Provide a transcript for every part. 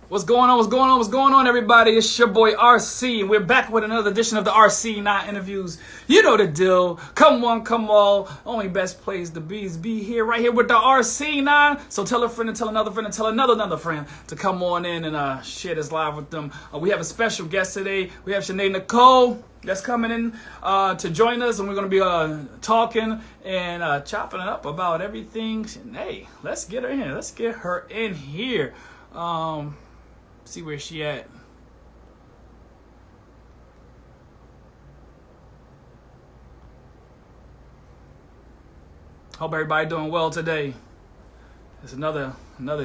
What's going on? What's going on? What's going on, everybody? It's your boy RC, and we're back with another edition of the RC9 interviews. You know the deal. Come one, come all. Only best place to be is be here, right here with the RC9. So tell a friend and tell another friend and tell another friend to come on in and share this live with them. We have a special guest today. We have Shynae Nicole that's coming in to join us, and we're going to be talking and chopping it up about everything. Shynae, let's get her in. Let's get her in here. See where she at. Hope everybody doing well today. It's another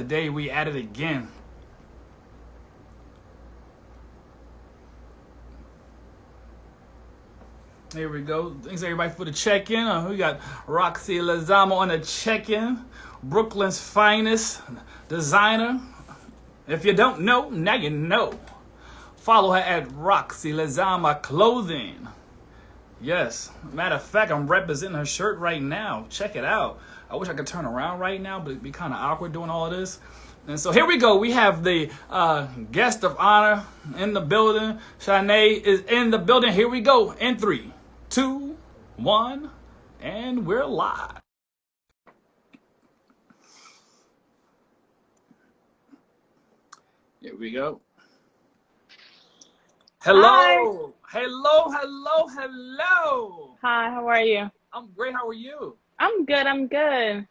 day we at it again. Here we go. Thanks everybody for the check-in. We got Roxy Lozama on the check-in. Brooklyn's finest designer. If you don't know, now you know. Follow her at Roxy Lozama Clothing. Yes. Matter of fact, I'm representing her shirt right now. Check it out. I wish I could turn around right now, but it'd be kind of awkward doing all of this. And so here we go. We have the guest of honor in the building. Shynae is in the building. Here we go. In 3, 2, 1, and we're live. Here we go. Hello. Hi. Hello. Hi, how are you? I'm great. How are you? I'm good.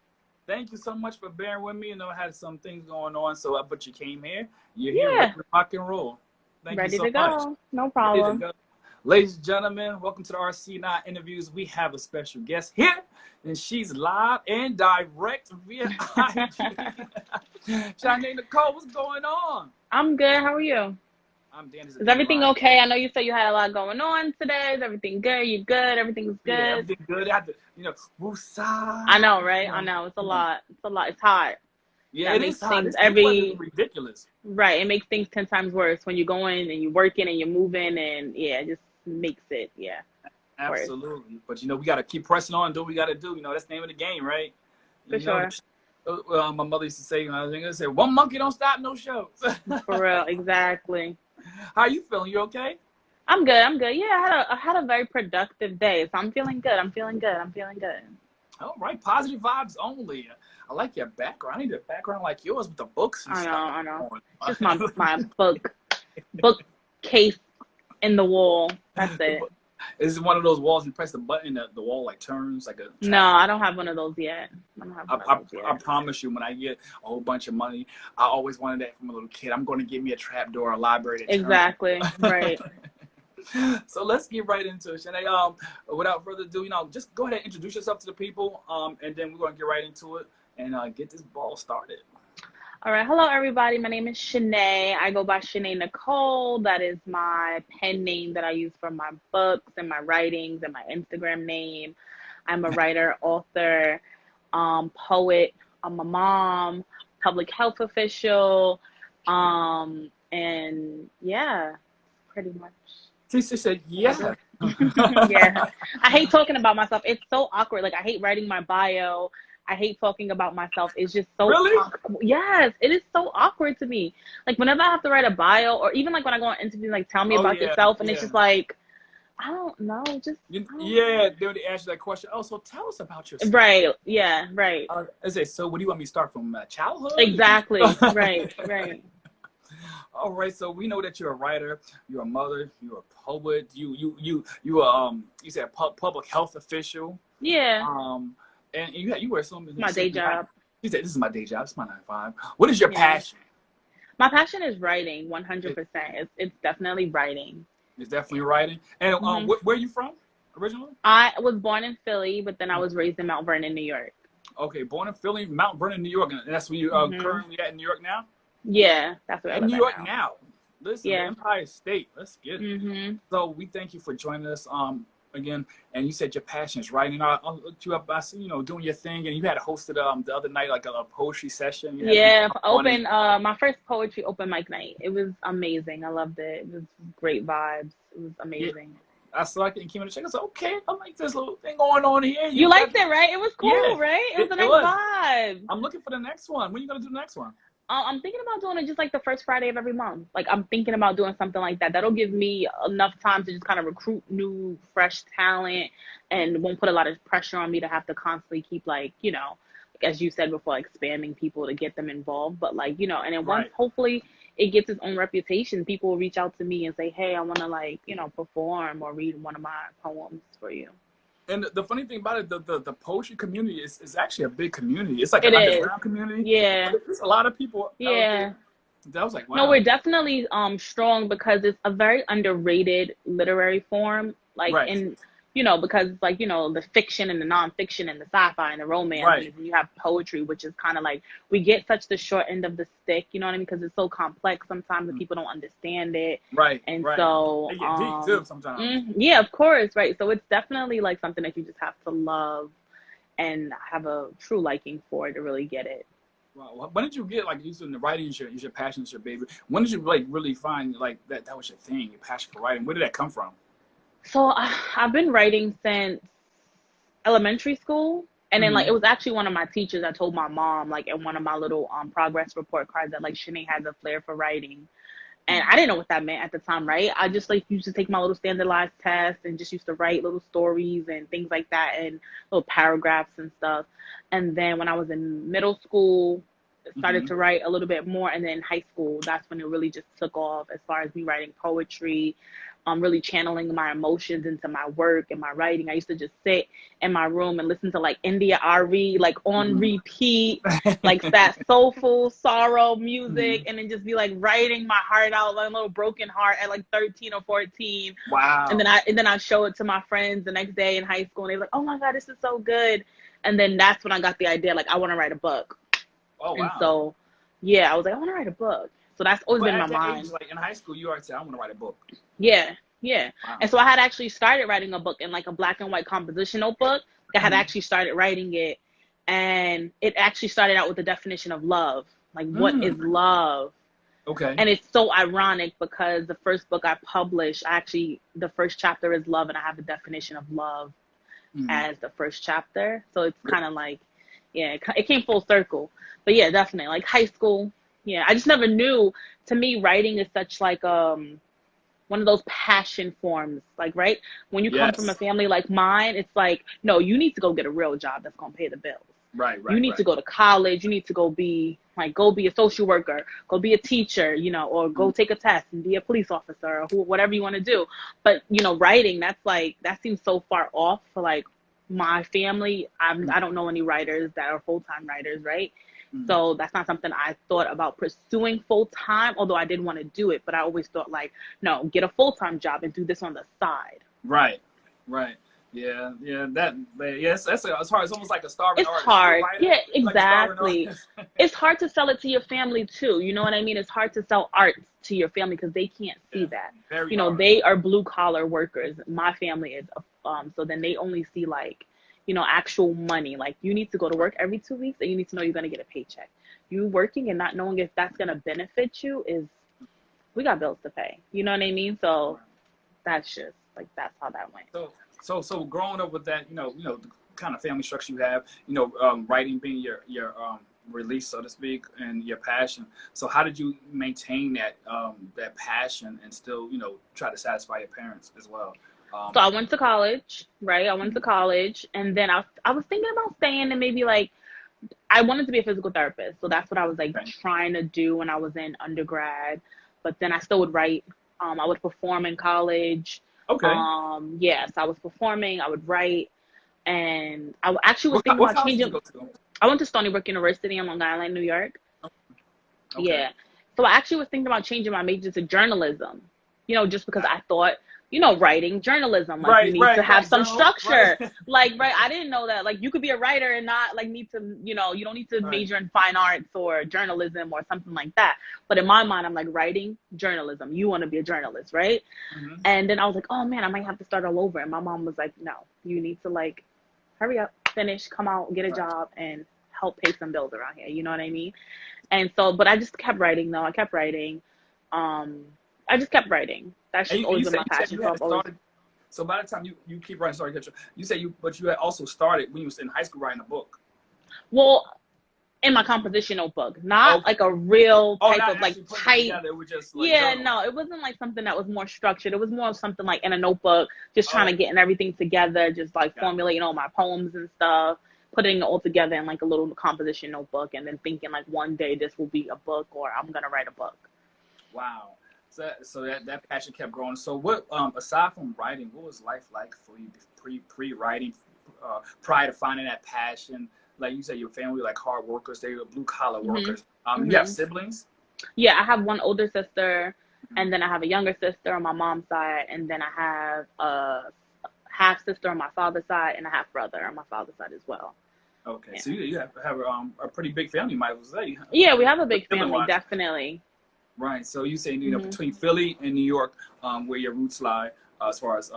Thank you so much for bearing with me. I had some things going on, but you came here. You're here ready to rock and roll. Thank you so much. Ready to go. No problem. Ladies and gentlemen, welcome to the RC9 interviews. We have a special guest here, and she's live and direct via IG. Shynae Nicole, what's going on? I'm good. How are you? I'm Dan. Is everything okay? I know you said you had a lot going on today. Is everything good? You good? Everything's good? Yeah, everything good. I have to, woosah. I know, right? I know. It's a lot. It's hot. Yeah, it is hot. It's ridiculous. Right. It makes things 10 times worse when you go in and you're working and you're moving, and it just makes it, Absolutely. Worse. But, we got to keep pressing on and do what we got to do. That's the name of the game, right? For sure. Well, my mother used to say, one monkey don't stop no show. For real, exactly. How are you feeling? You okay? I'm good. Yeah, I had a very productive day, so I'm feeling good. All right, positive vibes only. I like your background. I need a background like yours with the books and stuff. I know. Just my bookcase in the wall. That's it. Is it one of those walls you press the button and the wall turns like a... No, I don't have one of those yet. I promise you, when I get a whole bunch of money, I always wanted that from a little kid. I'm going to get me a trap door, a library to turn. Exactly, right. So let's get right into it, Shynae. Without further ado, just go ahead and introduce yourself to the people, and then we're going to get right into it and get this ball started. All right. Hello, everybody. My name is Shynae. I go by Shynae Nicole. That is my pen name that I use for my books and my writings and my Instagram name. I'm a writer, author, poet. I'm a mom, public health official, and pretty much. She said, yeah. Yeah. I hate talking about myself. It's so awkward. I hate writing my bio. I hate talking about myself. It's just so awkward. Yes, it is so awkward to me. Whenever I have to write a bio, or even when I go on interviews, tell me about yourself, and it's just I don't know. They would ask you that question. Oh, so tell us about yourself. Right. Yeah. Right. I say, so what do you want me to start from childhood? Exactly. Right. All right, so we know that you're a writer, you're a mother, you're a poet, you said public health official. Yeah. And you wear some. My day job. You said, this is my day job. It's my 9-to-5. What is your passion? My passion is writing, 100%. It's definitely writing. It's definitely writing. And where are you from originally? I was born in Philly, but then I was raised in Mount Vernon, New York. Okay, born in Philly, Mount Vernon, New York. And that's where you're currently at in New York now? Yeah, that's where I live in New York now. Listen, Empire State. Let's get it. So we thank you for joining us again. And you said your passion is writing. I looked you up. I see, doing your thing, and you had hosted the other night a poetry session. My first poetry open mic night. It was amazing. I loved it. It was great vibes. It was amazing. I saw it and came in the check. I said, okay, I like this little thing going on here. You liked it, right? It was cool, right? It was a nice vibe. I'm looking for the next one. When are you going to do the next one? I'm thinking about doing it just like the first Friday of every month. Like I'm thinking about doing something like that. That'll give me enough time to just kind of recruit new, fresh talent, and won't put a lot of pressure on me to have to constantly keep like, as you said before, expanding people to get them involved. But like, and then once Right. hopefully it gets its own reputation, people will reach out to me and say, hey, I want to like, perform or read one of my poems for you. And the funny thing about it, the poetry community is actually a big community. It's like an It is. underground community, but Yeah. there's a lot of people out there. Yeah. That was like, No, wow. we're definitely strong because it's a very underrated literary form. Like Right. in because like, the fiction and the nonfiction and the sci-fi and the romance, Right. and you have poetry, which is kind of like we get such the short end of the stick, you know what I mean? Because it's so complex sometimes that people don't understand it. Right. And Right. so They get deep too sometimes. yeah, of course, right. So it's definitely like something that you just have to love and have a true liking for to really get it. Wow. When did you get like using the writing is your passion, is your baby? When did you like really find like that was your thing, your passion for writing? Where did that come from? So I've been writing since elementary school. And then like Mm-hmm. it was actually one of my teachers that told my mom like in one of my little progress report cards that like Shynae has a flair for writing. And I didn't know what that meant at the time, right? I just like used to take my little standardized tests and just used to write little stories and things like that and little paragraphs and stuff. And then when I was in middle school, started Mm-hmm. to write a little bit more. And then high school, that's when it really just took off as far as me writing poetry, really channeling my emotions into my work and my writing. I used to just sit in my room and listen to like India RE, like on Mm-hmm. repeat, like that soulful sorrow music, Mm-hmm. and then just be like writing my heart out, like a little broken heart at like 13 or 14. And then Wow. I show it to my friends the next day in high school, and they're like, "Oh my God, this is so good." And then that's when I got the idea, like I want to write a book. Oh And wow. so, yeah, I was like, I want to write a book. So that's always But been in my at that age, mind. like in high school, you already said, I want to write a book. Yeah, yeah. Wow. And so I had actually started writing a book in like a black and white composition notebook. I had Mm-hmm. actually started writing it, and it actually started out with the definition of love. Like, what is Mm. love? Okay. And it's so ironic because the first book I published, actually, the first chapter is love, and I have the definition of love Mm. as the first chapter. So it's kind of like, yeah, it came full circle. But yeah, definitely like high school. Yeah, I just never knew. To me, writing is such like one of those passion forms. Like, right, when you come from a Yes. family like mine, it's like, no, you need to go get a real job that's gonna pay the bills. Right. You Right. need to Right. go to college. You need to go be a social worker, go be a teacher, or go Mm. take a test and be a police officer or whatever you want to do. But, writing, that seems so far off for like my family. I don't know any writers that are full-time writers, right? Mm. So that's not something I thought about pursuing full-time, although I did want to do it. But I always thought like, no, get a full-time job and do this on the side. Right. Right. Yeah. Yeah. Yes. It's hard. It's almost like a starving It's artist. You're a hard. writer. Yeah, You're like a starving exactly. artist. It's hard to sell it to your family too. You know what I mean? It's hard to sell art to your family because they can't see Yeah. that. Very hard. They are blue collar workers. My family is, so then they only see like, actual money. Like you need to go to Right. work every 2 weeks and you need to know you're going to get a paycheck. You working and not knowing if that's going to benefit you we got bills to pay. You know what I mean? So Right. that's just like, that's how that went. So growing up with that, the kind of family structure you have, writing being your release, so to speak, and your passion. So how did you maintain that passion and still, try to satisfy your parents as well? So I went to college, right? I went to college, and then I was thinking about staying and maybe like I wanted to be a physical therapist, so that's what I was like Okay. trying to do when I was in undergrad. But then I still would write. I would perform in college. Okay. Yes, I was performing. I would write, and I actually was thinking What about college did you changing. go to? I went to Stony Brook University in Long Island, New York. Okay. Yeah. So I actually was thinking about changing my major to journalism, just because Got I thought, writing journalism, like you Right, need to right, have right. some Journal, right, structure. Like, right, I didn't know that. Like you could be a writer and not like need to, you don't need to right. major in fine arts or journalism or something like that. But in my mind, I'm like writing journalism. You want to be a journalist, right? Mm-hmm. And then I was like, oh man, I might have to start all over. And my mom was like, no, you need to like hurry up, finish, come out, get a Right. job and help pay some bills around here. You know what I mean? And so, but I just kept writing though. I kept writing. I just kept writing. That's And just always you been said my passion. you So had I've always, started. So by the time you keep writing, sorry, but you said but you had also started when you was in high school writing a book. well, in my composition notebook, not Okay. like a real Oh, type not of like actually putting it tight. together. It was just like Yeah, journal. no, it wasn't like something that was more structured. It was more of something like in a notebook, just trying Oh, to getting everything together, just like got formulating all my poems and stuff, putting it all together in like a little composition notebook, and then thinking like one day this will be a book or I'm gonna write a book. wow. So that passion kept growing. So what aside from writing, what was life like for you pre writing, prior to finding that passion? Like you said, your family like hard workers, they were blue collar Mhm. workers. You have Mhm. siblings? Yeah, I have one older sister, Mhm. and then I have a younger sister on my mom's side, and then I have a half sister on my father's side and a half brother on my father's side as well. Okay, Yeah. so you have a pretty big family, might as well say, Yeah, we have a big sibling family, wise. definitely. Right. So you say Mhm. between Philly and New York, where your roots lie, as far as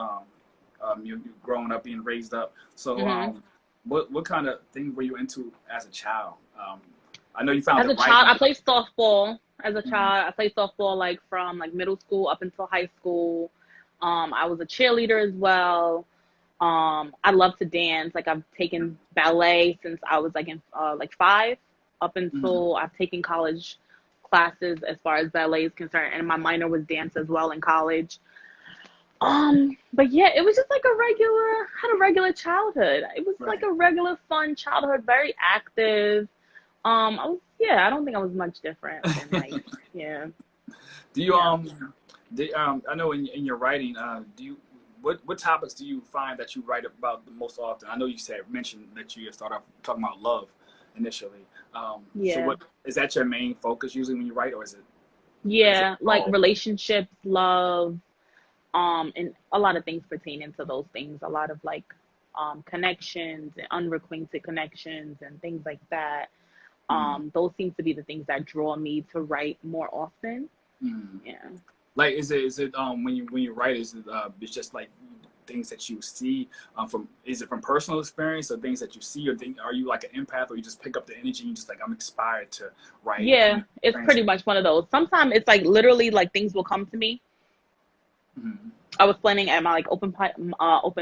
you growing up, being raised up. So Mhm. what kind of thing were you into as a child? I know you found As the a child, writing. I played softball. As a Mhm. child, I played softball like from like middle school up until high school. I was a cheerleader as well. I love to dance. Like I've taken ballet since I was like in like 5 up Mhm. until I've taken college classes as far as ballet is concerned, and my minor was dance as well in college. But yeah, it was just like a regular, had a regular childhood. It was like Right. a regular fun childhood, very active. Yeah, I don't think I was much different than like, yeah, Do you yeah. I know in your writing, do you what topics do you find that you write about the most often? I know you said mentioned that you start off talking about love initially. So Yeah. what is that your main focus usually when you write, or is it Yeah, like all? relationships, love, and a lot of things pertaining to those things. A lot of like connections and unrequited connections and things like that. Mm, Those seem to be the things that draw me to write more often. mm. Yeah. Like is it when you write, is it it's just like things that you see from, is it from personal experience or things that you see, or are you like an empath, or you just pick up the energy and you just like, I'm inspired to write Yeah, and it's pretty translate? much one of those. Sometimes it's like literally like things will come to me. Mm-hmm. I was planning at my like open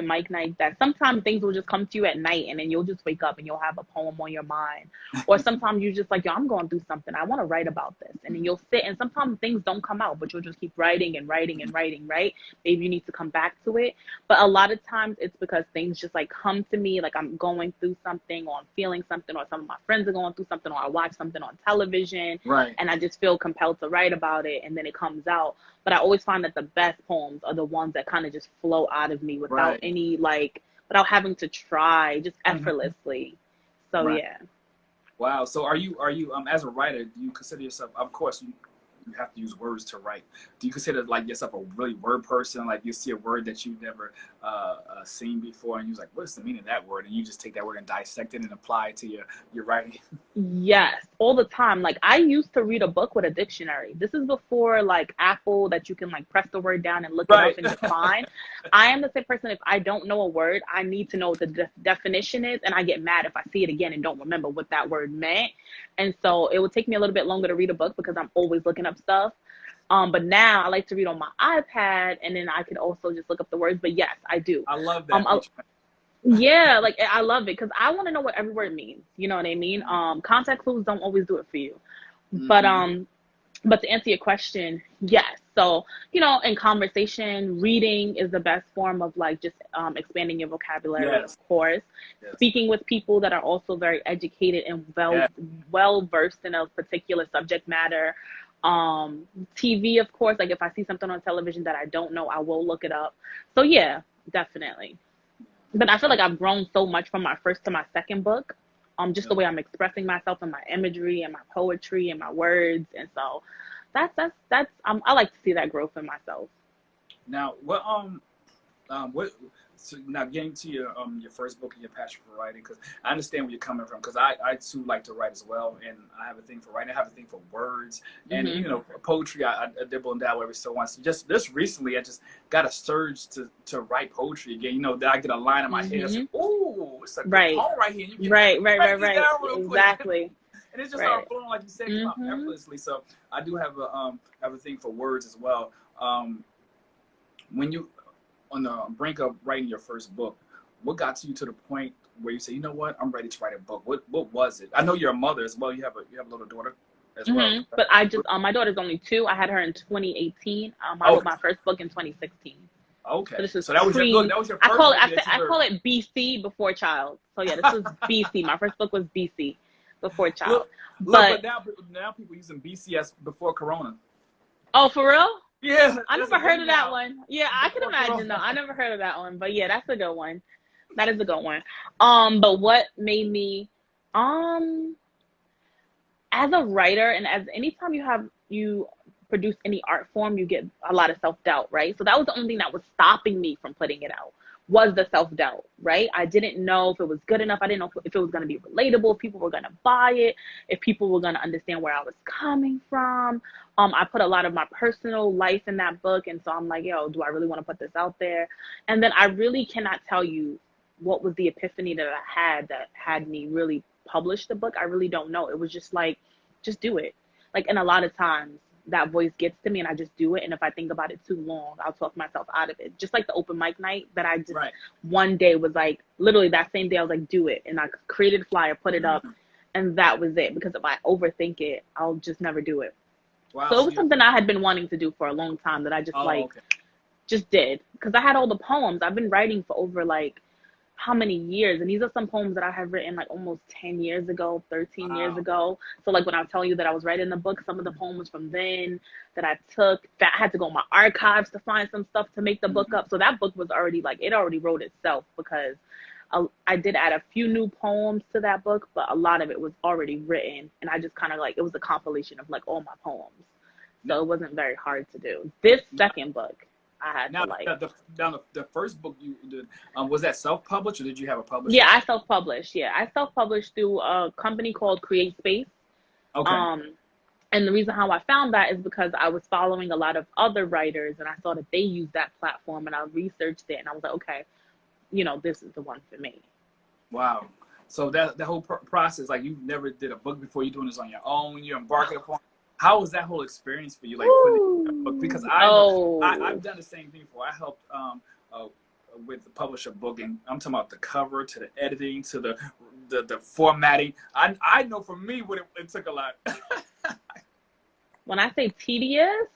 mic night that sometimes things will just come to you at night and then you'll just wake up and you'll have a poem on your mind. Or sometimes you just like, yo, I'm going through something. I want to write about this. And then you'll sit and sometimes things don't come out, but you'll just keep writing and writing and writing, right? Maybe you need to come back to it. But a lot of times it's because things just like come to me, like I'm going through something or I'm feeling something or some of my friends are going through something or I watch something on television Right. and I just feel compelled to write about it and then it comes out. But I always find that the best poems are the ones that kind of just flow out of me without Right. any like, without having to try, just Mhm. effortlessly. So Right. yeah. Wow. So are you as a writer, do you consider yourself, of course you have to use words to write. Do you consider like yourself a really word person? Like you see a word that you've never seen before and you're like, what's the meaning of that word? And you just take that word and dissect it and apply it to your writing. Yes, all the time. Like I used to read a book with a dictionary. This is before like Apple that you can like press the word down and look it Right. up and define. I am the same person. If I don't know a word, I need to know what the definition is, and I get mad if I see it again and don't remember what that word meant. And so it would take me a little bit longer to read a book because I'm always looking up stuff. But now I like to read on my iPad, and then I could also just look up the words. But yes, I do. I love Um, that feature. yeah, like I love it because I want to know what every word means. You know what I mean? Context clues don't always do it for you. But Mm-hmm. um, but to answer your question, yes. So, in conversation, reading is the best form of like just expanding your vocabulary, of Yes. course. Yes. Speaking with people that are also very educated and Yeah. well versed in a particular subject matter. Um, TV, of course, like if I see something on television that I don't know, I will look it up. So yeah, definitely. But I feel like I've grown so much from my first to my second book. Just the Yeah. way I'm expressing myself and my imagery and my poetry and my words. And so that's I like to see that growth in myself. Now, what so now getting to your first book and your passion for writing, because I understand where you're coming from, because I too like to write as well, and I have a thing for writing, I have a thing for words, and Hmm. poetry, I dibble and dabble every so once. Just recently I just got a surge to write poetry again. That I get a line in my head, I say, Hmm. "Ooh, it's a good Right. poem right here." You get Right. Right. write Right. this Right. down real quick. Exactly. And it just started Right. flowing, like you said, came out Hmm. effortlessly. So I do have a thing for words as well. Um, when you on the brink of writing your first book, what got you to the point where you say, you know what, I'm ready to write a book? What was it? I know you're a mother as well. You have a little daughter as well. But I just my daughter's only 2. I had her in 2018. I wrote Okay. my first book in 2016. Okay. So this is So that was your book. That was your first book I call it BC, before child. So yeah, this was BC. My first book was BC, before child. But now people using BCS before Corona. Oh, for real? Yeah. I never heard of that one. Yeah, I can Before imagine Corona. though. I never heard of that one. But yeah, that's a good one. That is a good one. But what made me as a writer, and as anytime you produce any art form, you get a lot of self-doubt, right? So that was the only thing that was stopping me from putting it out, was the self-doubt, right? I didn't know if it was good enough. I didn't know if it was going to be relatable, if people were going to buy it, if people were going to understand where I was coming from. I put a lot of my personal life in that book, and so I'm like, yo, do I really want to put this out there? And then I really cannot tell you what was the epiphany that I had that had me really publish the book. I really don't know. It was just like, just do it. Like, and a lot of times that voice gets to me and I just do it. And if I think about it too long, I'll talk myself out of it. Just like the open mic night that I just one day was like, literally that same day I was like, do it. And I created a flyer, put it up, and that was it. Because if I overthink it, I'll just never do it. Wow. So it was something I had been wanting to do for a long time that I just just did. Because I had all the poems. I've been writing for over like how many years, and these are some poems that I have written like almost 10 years ago, 13 years ago. So like when I tell you that I was writing the book, some of the poems from then that I took, that I had to go in my archives to find some stuff to make the book up. So that book was already like, it already wrote itself, because I did add a few new poems to that book, but a lot of it was already written, and I just kind of like, it was a compilation of like all my poems. So it wasn't very hard to do. This second book, I had to like. The first book you did, was that self-published, or did you have a publisher? Yeah, I self-published. Yeah, I self-published through a company called Create Space. Okay. And the reason how I found that is because I was following a lot of other writers, and I saw that they used that platform, and I researched it, and I was like, okay, you know, this is the one for me. Wow. So that whole process, like, you never did a book before. You're doing this on your own. You're embarking upon. How was that whole experience for you? Like, putting a book? Because I've done the same thing before. I helped with the publish a book, and I'm talking about the cover to the editing to the formatting. I know for me what it took a lot. When I say tedious,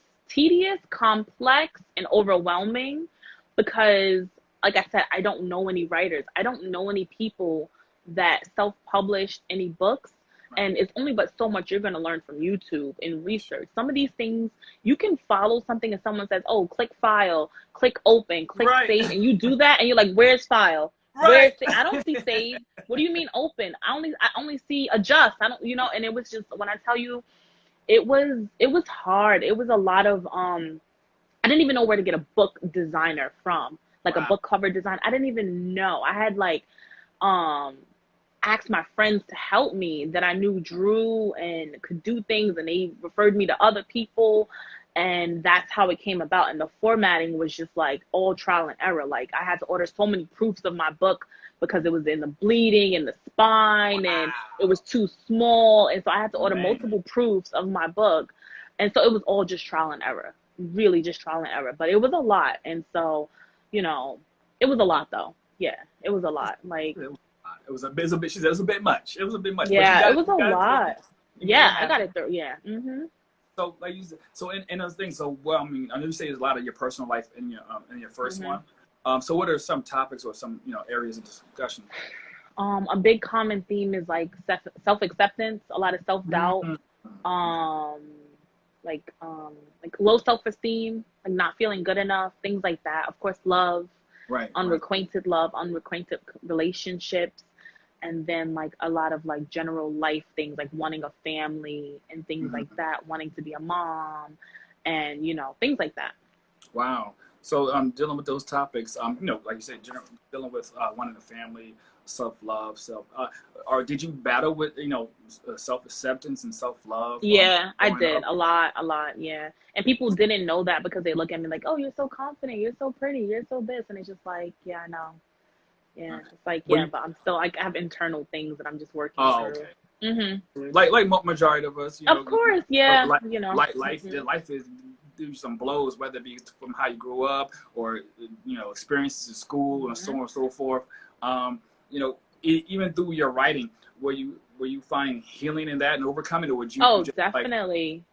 complex, and overwhelming, because like I said, I don't know any writers. I don't know any people that self-published any books. And it's only but so much you're going to learn from YouTube and research. Some of these things, you can follow something and someone says, oh, click file, click open, click save. And you do that and you're like, where's file? Where's I don't see save. What do you mean open? I only see adjust. I don't, you know, and it was just, when I tell you, it was hard. It was a lot of, I didn't even know where to get a book designer from, like a book cover design. I didn't even know. I had like, asked my friends to help me that I knew drew and could do things, and they referred me to other people, and that's how it came about. And the formatting was just like all trial and error. Like I had to order so many proofs of my book because it was in the bleeding and the spine and it was too small, and so I had to order multiple proofs of my book. And so it was all just trial and error, really just trial and error, but it was a lot. And so, you know, it was a lot though. Yeah, it was a lot. Like it was a bit. She said it was a bit much. It was a bit much. Yeah, it was a lot. Yeah, I got it through. Yeah. So like you said, so in those things. So well, I mean, I know you say there's a lot of your personal life in your first one. So what are some topics or some areas of discussion? A big common theme is like self-acceptance, a lot of self-doubt, like low self-esteem, like not feeling good enough, things like that. Of course, love, unrequited love, unrequited relationships, and then like a lot of like general life things, like wanting a family and things like that, wanting to be a mom, and things like that. Wow. So dealing with those topics, like you said, dealing with wanting a family, self-love, or did you battle with self-acceptance and self-love? Yeah, I did a lot. Yeah, and people didn't know that because they look at me like, oh, you're so confident, you're so pretty, you're so this, and it's just like, yeah, I know. Yeah, it's like, yeah, but I'm still like, I have internal things that I'm just working through. Okay. Like majority of us, of course, yeah, life is do some blows, whether it be from how you grew up or experiences in school and so on and so forth. even through your writing, were you find healing in that and overcoming, or would you Oh, just like? definitely.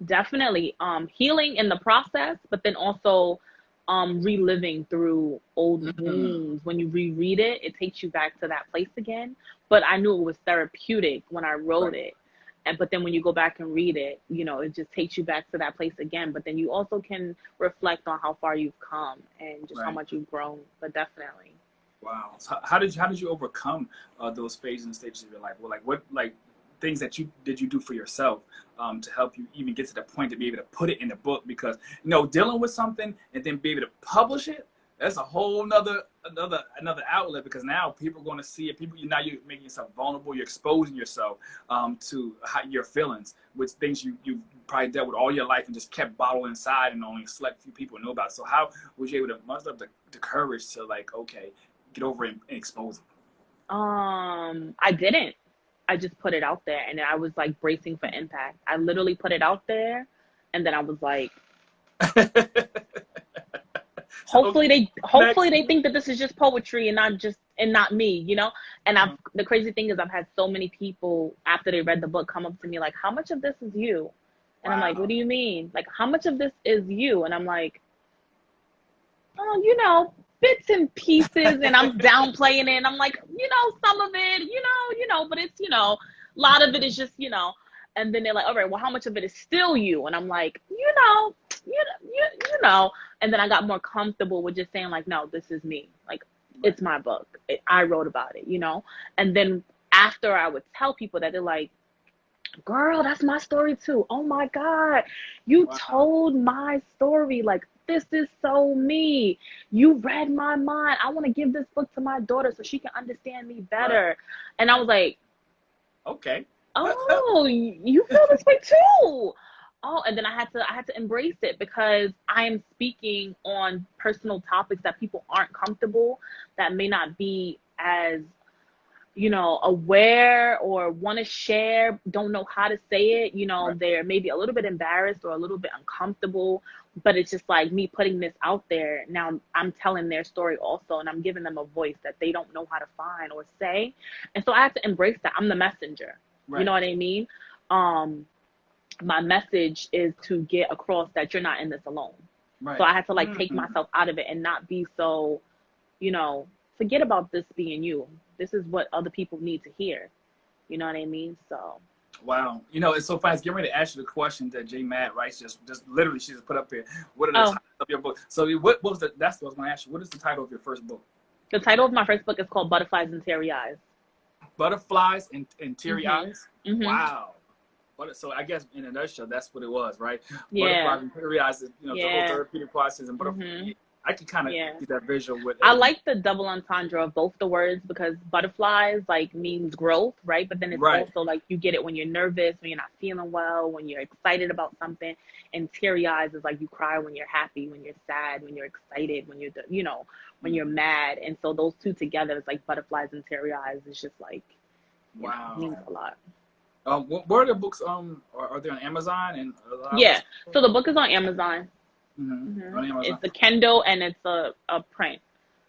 Definitely. Healing in the process, but then also reliving through old Mhm. wounds. When you reread it, it takes you back to that place again. But I knew it was therapeutic when I wrote Right, it. And but then when you go back and read it, it just takes you back to that place again. But then you also can reflect on how far you've come and just how right. much you've grown. But definitely. Wow. So how did you overcome those phases and stages of your life? Well, like what things that you did you do for yourself to help you even get to the point to be able to put it in the book? Because dealing with something and then be able to publish it, that's a whole another outlet, because now people are going to see it. People, now you're making yourself vulnerable. You're exposing yourself to your feelings, which things you probably dealt with all your life and just kept bottled inside and only a select few people know about. So how was you able to muster up the courage to, like, okay, get over it and expose I didn't. I just put it out there and I was like bracing for impact. I literally put it out there and then I was like, it? So hopefully okay, hopefully next. they think that this is just poetry and not me. And I've the crazy thing is I've had so many people after they read the book come up to me like, how much of this is you? And I'm like, what Wow. do you mean? Like, how much of this is you? And I'm like, oh, bits and pieces, and I'm downplaying it. And I'm like, some of it, but it's, a lot of it is just, And then they're like, all right, well, how much of it is still you? And I'm like, you know. And then I got more comfortable with just saying like, no, this is me. Like, Right. it's my book. I wrote about it. And then after I would tell people that, they're like, girl, that's my story too. Oh my God. You Wow. told my story. Like, this is so me. You read my mind. I want to give this book to my daughter so she can understand me Right. better. And I was like, Okay. oh, you feel this way too. Oh, and then I had to embrace it because I am speaking on personal topics that people aren't comfortable, that may not be as aware or want to share, don't know how to say it. Right. They're maybe a little bit embarrassed or a little bit uncomfortable, but it's just like me putting this out there. Now I'm telling their story also, and I'm giving them a voice that they don't know how to find or say. And so I have to embrace that. I'm the messenger. You know Right. what I mean? Um, my message is to get across that you're not in this alone. So Right. I had to like take Mm. myself out of it and not be so, you know, forget about this being you. This is what other people need to hear. You know what I mean? So, Wow. It's so funny. I was getting ready to ask you the question that J Matt writes, just literally she just put up here. What are the oh, titles of your book? So what was that's what I was going to ask you. What is the title of your first book? the title of my first book is called Butterflies and Teary Eyes. Butterflies and Teary Mhm. Eyes. Mhm. Wow. So I guess in a nutshell, that's what it was, right? Yeah. Butterflies and Teary Eyes is, the whole Yeah. therapeutic process, and butterfly. Mhm. I can kind of Yeah. get that visual with I everything. like the double entendre of both the words because butterflies like means growth, right? But then it's Right. also like you get it when you're nervous, when you're not feeling well, when you're excited about something. And teary eyes is like you cry when you're happy, when you're sad, when you're excited, when you're Mm. mad. And so those two together is like butterflies and teary eyes. It's just like, means Wow. a lot. Where are the books? Are they on Amazon and a lot of Yeah. places? So the book is on Amazon. On Amazon. It's a Kindle and it's a print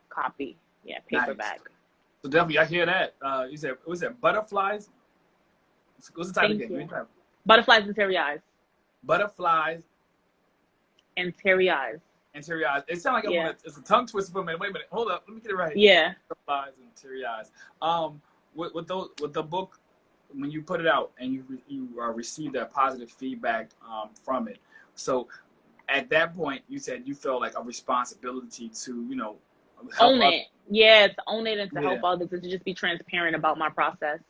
copy. Yeah, Nice. paperback. So definitely, I hear that. You said was it butterflies? What's the title Thank again? Give me you. the title. Butterflies and teary eyes. Butterflies And teary eyes. and teary eyes. It sounds like Yeah. it's a tongue twister for a minute. Wait a minute. Hold up. Let me get it right. Yeah. Butterflies and teary eyes. With the book, when you put it out and you received that positive feedback from it. So at that point, you said you felt like a responsibility to help Own others. it. Yeah, to own it and to help Yeah. others and to just be transparent about my process.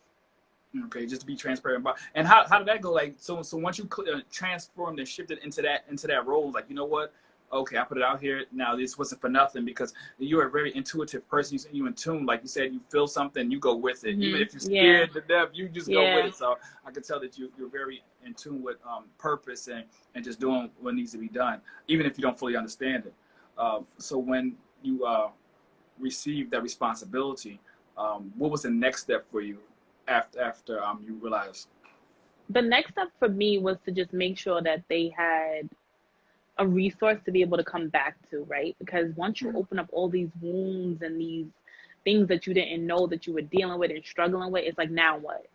Okay, just to be transparent about. And how did that go? Like, so once you transformed and shifted into that role, like, you know what? Okay, I put it out here. Now this wasn't for nothing, because you're a very intuitive person. You in tune, like you said, you feel something, you go with it. Even if you're Yeah. scared to death, you just go with Yeah. it. So I can tell that you're very in tune with purpose and just doing what needs to be done, even if you don't fully understand it. So when you received that responsibility, what was the next step for you after you realized? The next step for me was to just make sure that they had a resource to be able to come back to, right? Because once you open up all these wounds and these things that you didn't know that you were dealing with and struggling with. It's like, now what?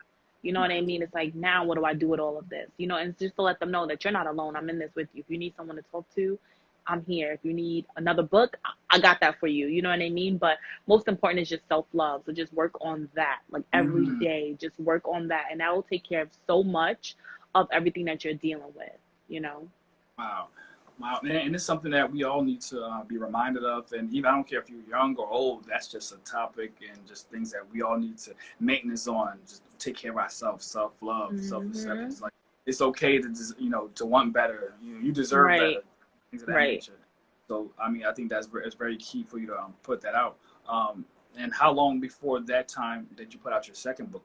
You know what I mean? It's like, now what do I do with all of this? You know, and it's just to let them know that you're not alone. I'm in this with you. If you need someone to talk to, I'm here. If you need another book, I got that for you. You know what I mean? But most important is just self-love. So just work on that. Like every day, just work on that. And that will take care of so much of everything that you're dealing with, you know? Wow. Wow. And it's something that we all need to be reminded of. And even, I don't care if you're young or old, that's just a topic and just things that we all need to maintenance on. Just take care of ourselves, self-love, self-acceptance. Like, it's okay to just, you know, to want better. You deserve better. Things of that nature. So, I mean, I think it's very key for you to put that out. And how long before that time did you put out your second book?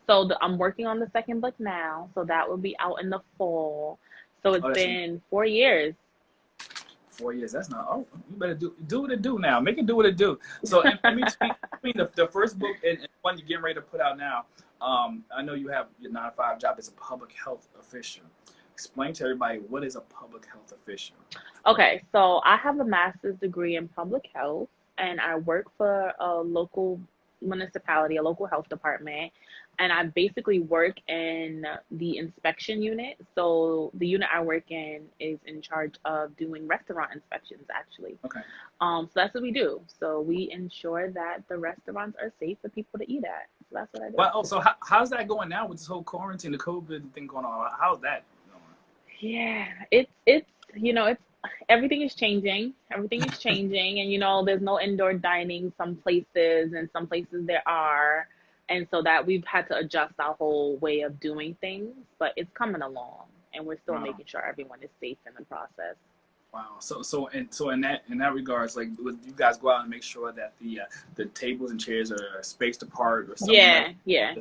So I'm working on the second book now. So that will be out in the fall. So it's been 4 years. 4 years. That's not. Oh, you better do what it do now. Make it do what it do. So, in between the first book and one you're getting ready to put out now, I know you have your 9-to-5 job as a public health official. Explain to everybody, what is a public health official? Okay, so I have a master's degree in public health, and I work for a local municipality, a local health department, and I basically work in the inspection unit. So the unit I work in is in charge of doing restaurant inspections, actually. Okay. So that's what we do. So we ensure that the restaurants are safe for people to eat at. So that's what I do. Well, so how's that going now with this whole quarantine, the COVID thing going on? How's that going? Yeah, it's you know, it's everything is changing. Everything is changing, and you know, there's no indoor dining some places, and some places there are. And so that we've had to adjust our whole way of doing things, but it's coming along, and we're still making sure everyone is safe in the process. Wow. So in that regards, like, would you guys go out and make sure that the tables and chairs are spaced apart or something? Yeah.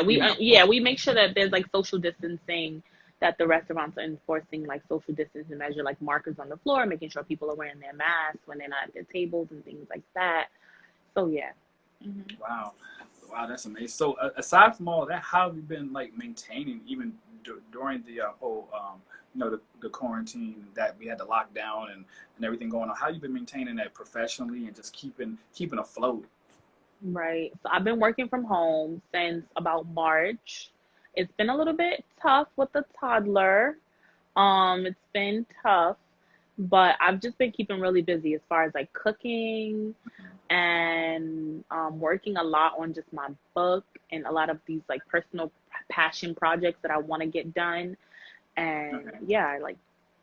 We make sure that there's like social distancing, that the restaurants are enforcing like social distancing measure, like markers on the floor, making sure people are wearing their masks when they're not at their tables and things like that. So yeah. Wow, that's amazing. So aside from all that, how have you been like maintaining even during the whole the quarantine that we had to lock down and everything going on? How have you been maintaining that professionally and just keeping afloat? Right. So I've been working from home since about March. It's been a little bit tough with the toddler. It's been tough, but I've just been keeping really busy as far as like cooking and working a lot on just my book and a lot of these like personal passion projects that I want to get done. And yeah, I like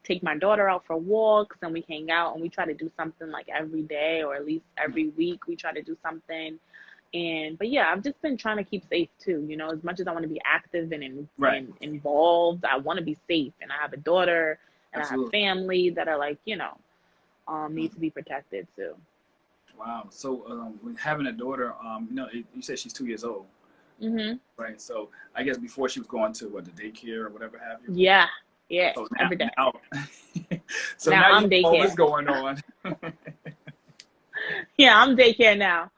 take my daughter out for walks and we hang out and we try to do something like every day or at least every week we try to do something. But yeah, I've just been trying to keep safe too. You know, as much as I want to be active and involved, I want to be safe. And I have a daughter and I have family that are like, you know, need to be protected too. Wow. So having a daughter, you said she's 2 years old. Right. So I guess before she was going to the daycare or whatever have you. Yeah. So every day. So now I'm daycare. All this going on. Yeah, I'm daycare now.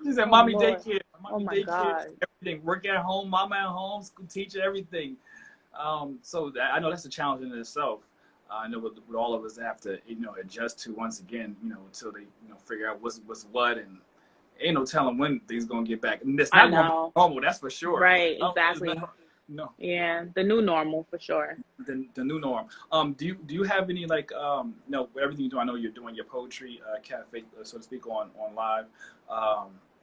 She said, "Mommy, daycare. Mommy, my daycare. God. Everything. Work at home. Mama at home. School teacher. Everything." So I know that's a challenge in itself. I know with all of us have to adjust to once again until they figure out what's what, and ain't no telling when things gonna get back. And it's not gonna be normal, that's for sure. Right, exactly. No. Yeah, the new normal for sure. The new norm. Do you have any like everything you do? I know you're doing your poetry cafe, so to speak, on live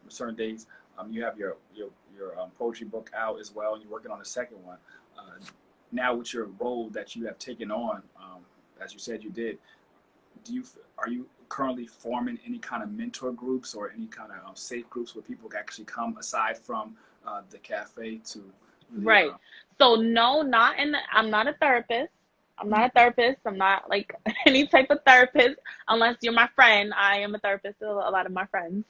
certain days. You have your poetry book out as well, and you're working on a second one. Now with your role that you have taken on, as you said you did, are you currently forming any kind of mentor groups or any kind of safe groups where people can actually come aside from the cafe to Right. So no, I'm not a therapist. I'm not like any type of therapist unless you're my friend. I am a therapist to a lot of my friends.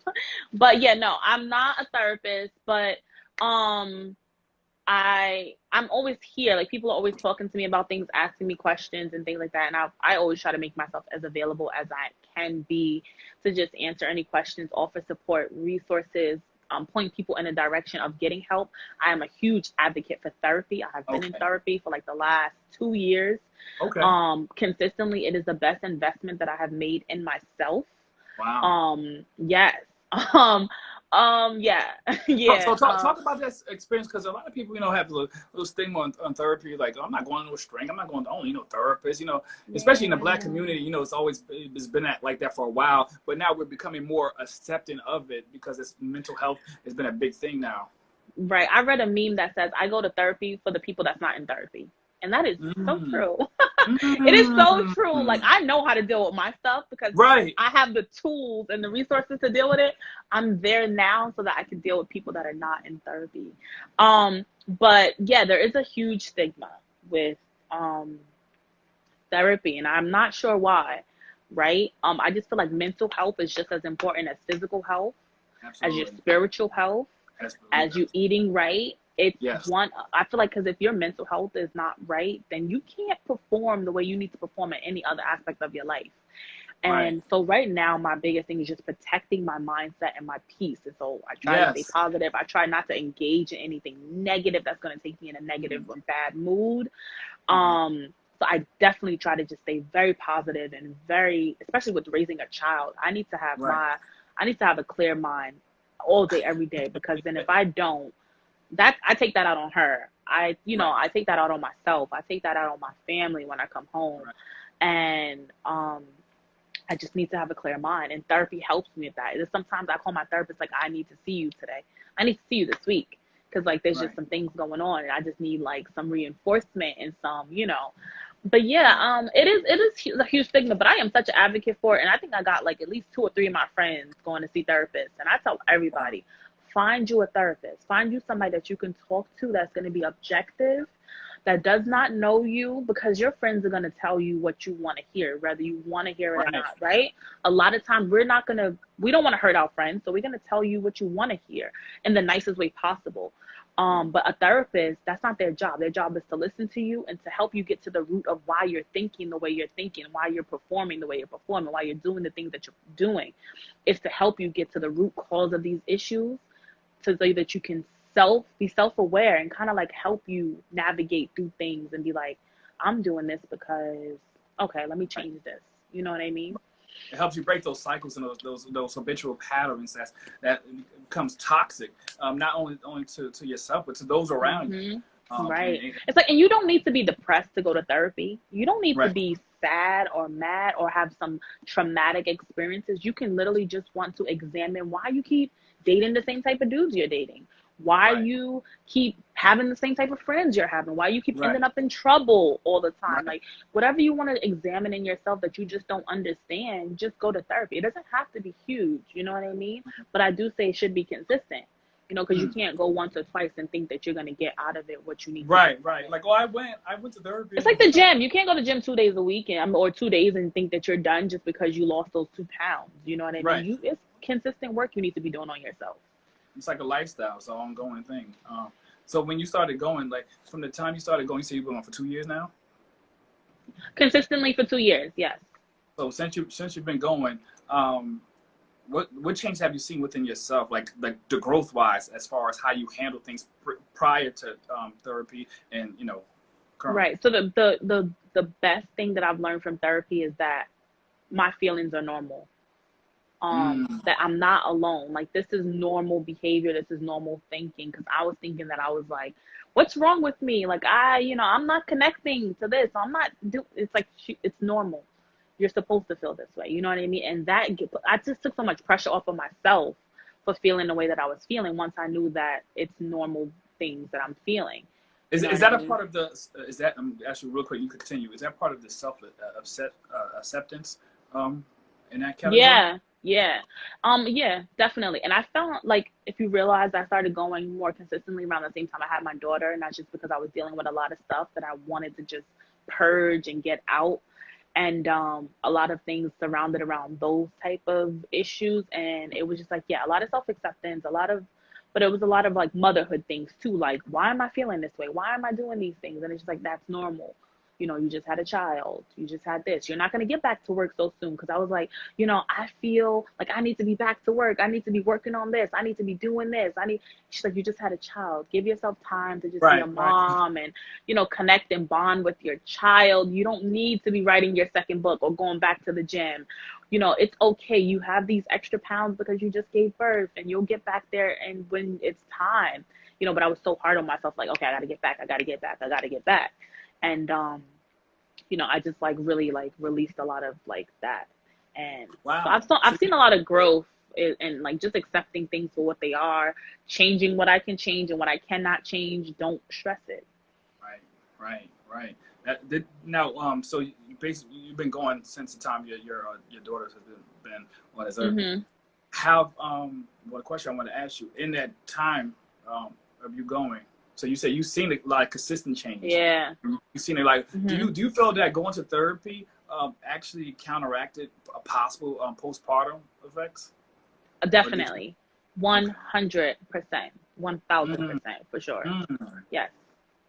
But yeah, no, I'm not a therapist, but I'm always here. Like people are always talking to me about things, asking me questions and things like that. And I always try to make myself as available as I can be to just answer any questions, offer support, resources, point people in a direction of getting help. I am a huge advocate for therapy. I have been in therapy for like the last 2 years. Consistently, it is the best investment that I have made in myself. Wow. Yes. Um, yeah, yeah. Talk about that experience, because a lot of people, have a little stigma on therapy. Like, oh, I'm not going to a shrink. I'm not going to only, therapist. Especially in the Black Yeah. community, it's been like that for a while. But now we're becoming more accepting of it because it's mental health has been a big thing now. Right. I read a meme that says, I go to therapy for the people that's not in therapy. And that is so Mm. true. It is so true. Like, Mm. I know how to deal with my stuff because Right. I have the tools and the resources to deal with it. I'm there now so that I can deal with people that are not in therapy. But yeah, there is a huge stigma with um therapy, and I'm not sure why, right? I just feel like mental health is just as important as physical health, as your Absolutely. spiritual health, Absolutely. as you eating right. It's Yes. one, I feel like, because if your mental health is not right, then you can't perform the way you need to perform in any other aspect of your life. Right. And so right now, my biggest thing is just protecting my mindset and my peace. And so I try to stay Yes. positive. I try not to engage in anything negative that's going to take me in a negative or bad mood. Uh-huh. So I definitely try to just stay very positive and very, especially with raising a child. Right. I need to have a clear mind all day, every day, because then if I don't, that I take that out on her. Right. I take that out on myself. I take that out on my family when I come home. Right. And I just need to have a clear mind. And therapy helps me with that. Sometimes I call my therapist like, I need to see you today. I need to see you this week. Because like there's just Right. some things going on and I just need like some reinforcement and some. But yeah, Right. it is a huge stigma, but I am such an advocate for it. And I think I got like at least 2 or 3 of my friends going to see therapists. And I tell Wow. everybody, find you a therapist. Find you somebody that you can talk to that's going to be objective, that does not know you, because your friends are going to tell you what you want to hear, whether you want to hear it or Right. not, right? A lot of times we don't want to hurt our friends. So we're going to tell you what you want to hear in the nicest way possible. But a therapist, that's not their job. Their job is to listen to you and to help you get to the root of why you're thinking the way you're thinking, why you're performing the way you're performing, why you're doing the things that you're doing. It's to help you get to the root cause of these issues, so that you can be self-aware and kind of like help you navigate through things and be like, I'm doing this because, okay, let me Right. change this. You know what I mean? It helps you break those cycles and those habitual patterns that becomes toxic, not only to yourself but to those around you. Hmm. And, Right. and It's like, and you don't need to be depressed to go to therapy. You don't need to right. be sad or mad or have some traumatic experiences. You can literally just want to examine why you keep dating the same type of dudes you're dating, why Right. you keep having the same type of friends you're having, why you keep Right. ending up in trouble all the time. Right. Like, whatever you want to examine in yourself that you just don't understand, just go to therapy. It doesn't have to be huge, you know what I mean? But I do say it should be consistent, because you Mm. can't go once or twice and think that you're going to get out of it what you need to get Right. from Right. it. Like, oh, I went to therapy. It's like the gym. You can't go to the gym 2 days a week or 2 days and think that you're done just because you lost those 2 pounds. You know what I mean? Right. It's consistent work you need to be doing on yourself. It's like a lifestyle. It's an ongoing thing. So when you started going, like from the time you started going, you say you've been on for 2 years now. Consistently for 2 years, yes. So since you've been going, um, what change have you seen within yourself, like the growth wise, as far as how you handle things prior to therapy and currently? Right. So the best thing that I've learned from therapy is that my feelings are normal. Mm. That I'm not alone. Like, this is normal behavior. This is normal thinking. Because I was thinking that I was like, what's wrong with me? Like, I'm not connecting to this. I'm not do. It's like, it's normal. You're supposed to feel this way. You know what I mean? And I just took so much pressure off of myself for feeling the way that I was feeling once I knew that it's normal things that I'm feeling. You Is know is what I that a mean? part of the? Is that actually real quick? You could continue. Is that part of the acceptance um, in that category? Yeah, yeah. Yeah, definitely. And I found like, if you realize, I started going more consistently around the same time I had my daughter, not just because I was dealing with a lot of stuff that I wanted to just purge and get out. And a lot of things surrounded around those type of issues. And it was just like, yeah, a lot of self-acceptance, but it was a lot of like motherhood things too. Like, why am I feeling this way? Why am I doing these things? And it's just like, that's normal. you just had a child, you just had this, you're not going to get back to work so soon. Because I was like, I feel like I need to be back to work, I need to be working on this, I need to be doing this, she's like, you just had a child, give yourself time to just be a Right, right, mom and connect and bond with your child. You don't need to be writing your second book or going back to the gym. It's okay. You have these extra pounds because you just gave birth, and you'll get back there and when it's time. But I was so hard on myself, like, okay, I gotta get back, I gotta get back, I gotta get back. And I just like really like released a lot of like that. And wow. so I've seen a lot of growth and like just accepting things for what they are, changing what I can change, and what I cannot change, don't stress it. Right. Now, so you basically you've been going since the time your daughters have been on this earth. Mm-hmm. How well, the question I want to ask you, in that time of you going, so you say you've seen a lot of consistent change. Yeah. You've seen it like, Mm-hmm. do you feel that going to therapy actually counteracted a possible postpartum effects? Definitely. 100%. Mm, 1000% for sure. mm. Yes.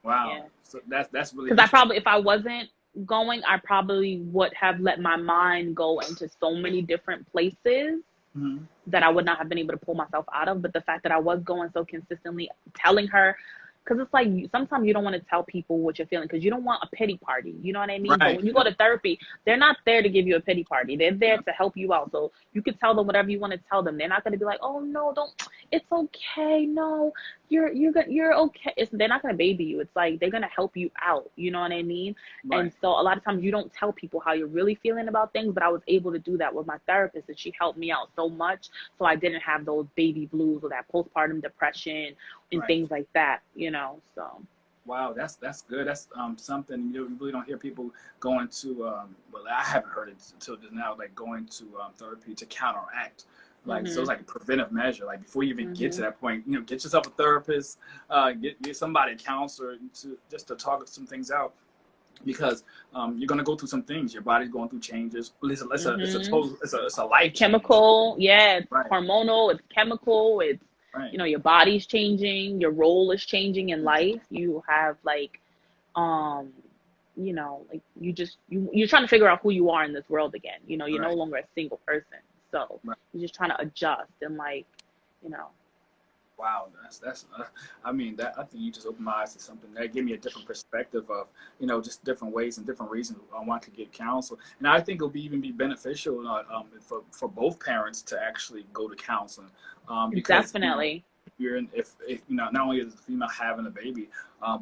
Wow. Yeah. So that's really Because interesting. if I wasn't going, I probably would have let my mind go into so many different places Mhm. that I would not have been able to pull myself out of. But the fact that I was going so consistently, telling her, because it's like sometimes you don't want to tell people what you're feeling because you don't want a pity party. You know what I mean? But Right. when you go to therapy, they're not there to give you a pity party. They're there to help you out. So you can tell them whatever you want to tell them. They're not going to be like, oh no, don't. It's okay. No, you're okay. They're not going to baby you. It's like they're going to help you out. You know what I mean? And Right. so a lot of times you don't tell people how you're really feeling about things. But I was able to do that with my therapist, and she helped me out so much. So I didn't have those baby blues or that postpartum depression and Right. things like that, so. Wow, that's good. That's something you really don't hear people going to. Well, I haven't heard it until just now. Like going to therapy to counteract, like so it's Mhm. like a preventive measure. Like before you even get to Mhm. that point, get yourself a therapist, get somebody a counselor to just to talk some things out because you're gonna go through some things. Your body's going through changes. It's a Mhm. total it's a life change. Chemical, yeah, it's Right, hormonal, it's chemical, it's right, your body's changing, your role is changing in life. You have like um like you're trying to figure out who you are in this world again. You're no right, longer a single person. So right. you're just trying to adjust and like, you know. Wow, that's. I mean, that I think you just opened my eyes to something that gave me a different perspective of just different ways and different reasons one could get counsel, and I think it'll even be beneficial for both parents to actually go to counseling, because Definitely. you're in, if not only is the female having a baby,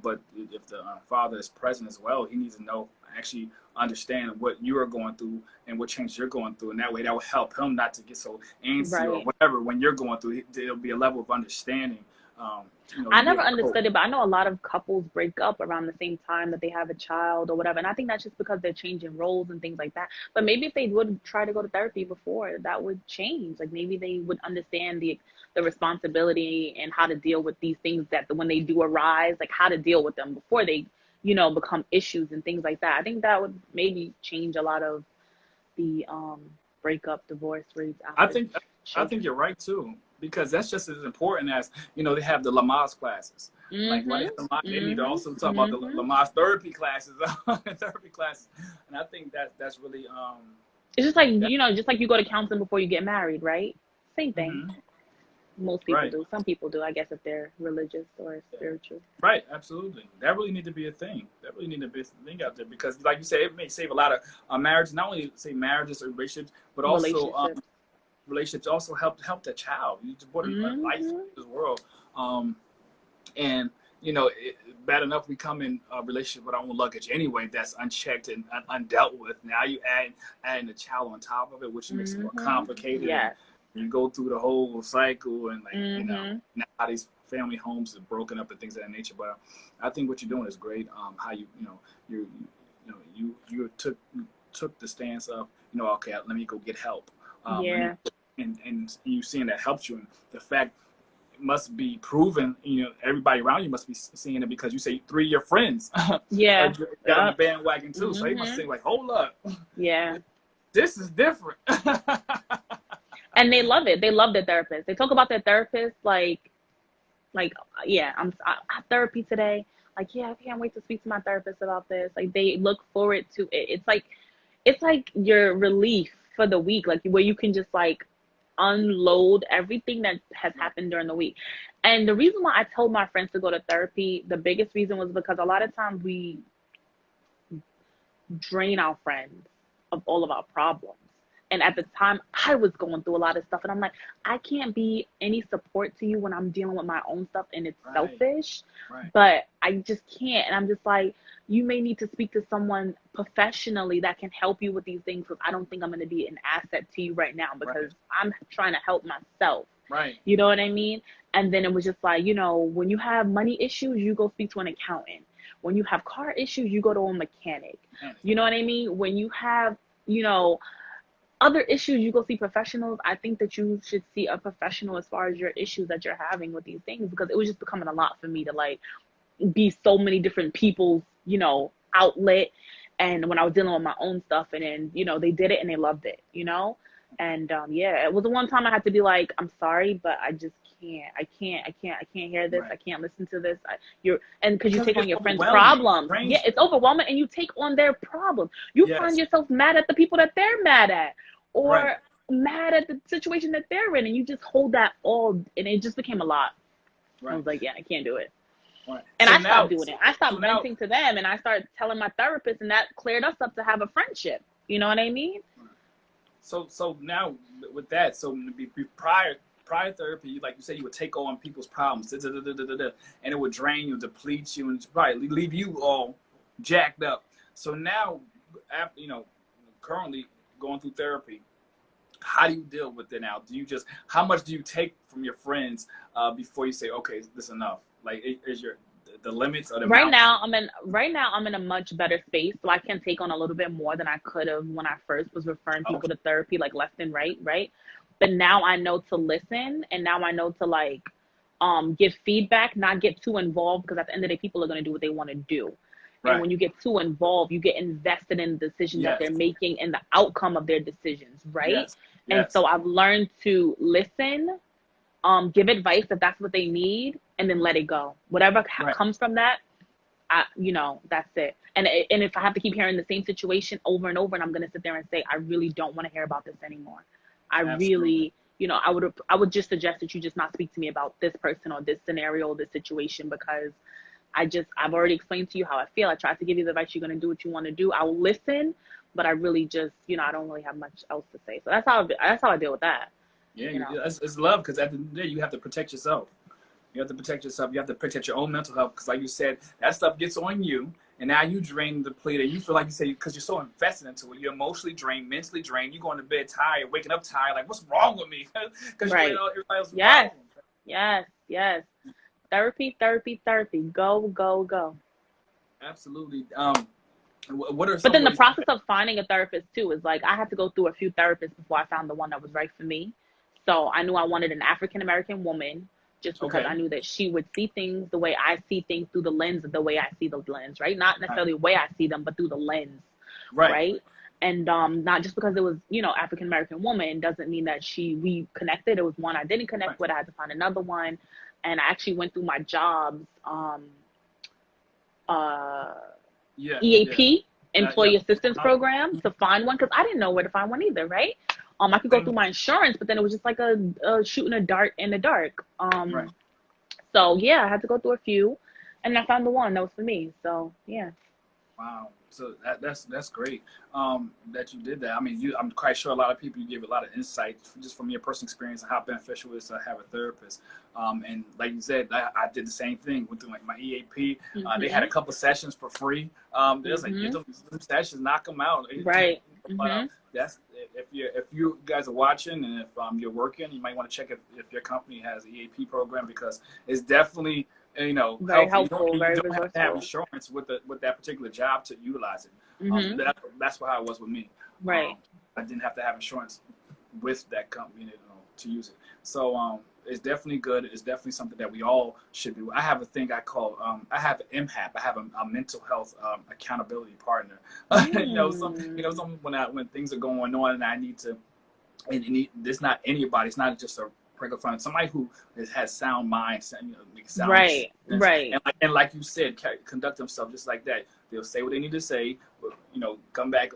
but if the father is present as well, he needs to know actually understand what you are going through and what change you're going through, and that way that will help him not to get so antsy or Right. whatever when you're going through. There'll be a level of understanding, I to be never able to cope. understood it, but I know a lot of couples break up around the same time that they have a child or whatever. And I think that's just because they're changing roles and things like that. But maybe if they would try to go to therapy before, that would change. Like maybe they would understand the responsibility and how to deal with these things that when they do arise, like how to deal with them before they, become issues and things like that. I think that would maybe change a lot of the breakup, divorce rates I after think I think children. you're right too, because that's just as important as they have the Lamaze classes. Like why they have Mhm. Lamaze, they need to Mhm. also talk about the Mhm. Lamaze therapy classes, therapy classes, and I think that's really It's just like, that. just like you go to counseling before you get married, right? Same thing. Hmm. Most people Right. do. Some people do, I guess, if they're religious or Yeah. spiritual. Right, absolutely. That really need to be a thing. That really need to be a thing out there because, like you said, it may save a lot of marriages. Not only say marriages or relationships, but also Relationships. relationships. Also help the child. You just brought a life into Mhm. this world, and bad enough we come in a relationship with our own luggage anyway. That's unchecked and undealt with. Now you adding the child on top of it, which makes it more Mhm. complicated and Yes. you go through the whole cycle and Mhm. now these family homes are broken up and things of that nature. But I think what you're doing is great. How you took the stance of okay, let me go get help. Let me Yeah. and you seeing that helps you, and the fact it must be proven. Everybody around you must be seeing it because you say three of your friends Yeah. got on the Yep. bandwagon too. So they must Mhm. think like, hold up, Yeah. this is different. And they love it. They love their therapist. They talk about their therapist like yeah, I have therapy today. like, yeah, I can't wait to speak to my therapist about this. Like, they look forward to it. It's like your relief for the week, like where you can just like unload everything that has happened during the week. And the reason why I told my friends to go to therapy, the biggest reason was because a lot of times we drain our friends of all of our problems. And at the time, I was going through a lot of stuff. And I'm like, I can't be any support to you when I'm dealing with my own stuff. And it's selfish. Right. But I just can't. And I'm just like, you may need to speak to someone professionally that can help you with these things. Because I don't think I'm going to be an asset to you right now. Because I'm trying to help myself. Right. You know what I mean? And then it was just like, you know, when you have money issues, you go speak to an accountant. When you have car issues, you go to a mechanic. You know what I mean? When you have, you know, other issues, you go see professionals. I think that you should see a professional as far as your issues that you're having with these things, because it was just becoming a lot for me to like be so many different people's, you know, outlet. And when I was dealing with my own stuff, and then, you know, they did it and they loved it, you know? And yeah, it was the one time I had to be like, I'm sorry, but I just can't. I can't hear this. I can't listen to this. Because you take on your friends' problems. Yeah, it's overwhelming, and you take on their problems. You find yourself mad at the people that they're mad at, or mad at the situation that they're in, and you just hold that all, and it just became a lot. I was like, yeah, I can't do it. And so I stopped doing it. I stopped venting to them, and I started telling my therapist, and that cleared us up to have a friendship. You know what I mean? So now with that, so prior therapy, like you said, you would take on people's problems, and it would drain you, deplete you, and probably leave you all jacked up. So now, after, you know, currently going through therapy, how do you deal with it now? How much do you take from your friends before you say, okay, this is enough? Like, is the limits or the right now I'm in a much better space, so I can take on a little bit more than I could have when I first was referring people to therapy, like left and right. But now I know to listen, and now I know to like give feedback, not get too involved, because at the end of the day, people are going to do what they want to do. And when you get too involved, you get invested in the decisions that they're making and the outcome of their decisions, right? And so I've learned to listen, give advice if that's what they need, and then let it go. Whatever comes from that, you know, that's it. And if I have to keep hearing the same situation over and over, and I'm going to sit there and say, I really don't want to hear about this anymore. I really, you know, I would just suggest that you just not speak to me about this person or this scenario or this situation, because I've already explained to you how I feel. I tried to give you the advice. You're going to do what you want to do. I will listen, but I really just, you know, I don't really have much else to say. So that's how I deal with that. Yeah, you know? It's love, because at the end of the day, you have to protect yourself. You have to protect yourself. You have to protect your own mental health, because like you said, that stuff gets on you, and now you drain, depleted. You feel like you say, because you're so invested into it, you're emotionally drained, mentally drained. You're going to bed tired, waking up tired, like, what's wrong with me? Because you're everybody else's problems. Yes. Therapy. Go. Absolutely. What are some But then the process of finding a therapist too is like, I had to go through a few therapists before I found the one that was right for me. So I knew I wanted an African American woman, just because I knew that she would see things the way I see things, through the lens of the way I see the lens, right? Not necessarily the way I see them, but through the lens, right? And not just because it was, you know, African American woman doesn't mean that we connected. It was one I didn't connect with. I had to find another one. And I actually went through my jobs, EAP, Employee Assistance Program, to find one, because I didn't know where to find one either, right? I could go through my insurance, but then it was just like a shooting a dart in the dark. So yeah, I had to go through a few, and I found the one that was for me. So yeah. Wow. So that's great that you did that. I mean, I'm quite sure a lot of people, you give a lot of insight just from your personal experience and how beneficial it is to have a therapist. And like you said, I did the same thing. Went through like my EAP. They had a couple sessions for free. There's like, get them sessions, knock them out. Right. But that's if you guys are watching, and if you're working, you might want to check if your company has an EAP program, because it's definitely, you know, very helpful. You don't have to have insurance with that particular job to utilize it. That's how it was with me. Right. I didn't have to have insurance with that company, you know, to use it. So it's definitely good. It's definitely something that we all should do. I have a thing I call I have an MHAP. I have a mental health accountability partner. You know, when things are going on and I need to. And it's not anybody. It's not just somebody who has sound mind, sound Right, right, and like you said, conduct themselves just like that. They'll say what they need to say, come back,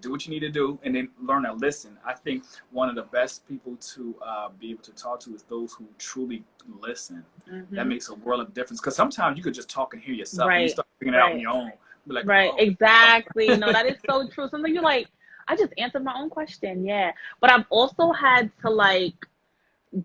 do what you need to do, and then learn to listen. I think one of the best people to be able to talk to is those who truly listen. That makes a world of difference, because sometimes you could just talk and hear yourself, and you start figuring it out on your own. Be like, right, oh. exactly. No, that is so true. Something you're like, I just answered my own question, yeah. But I've also had to like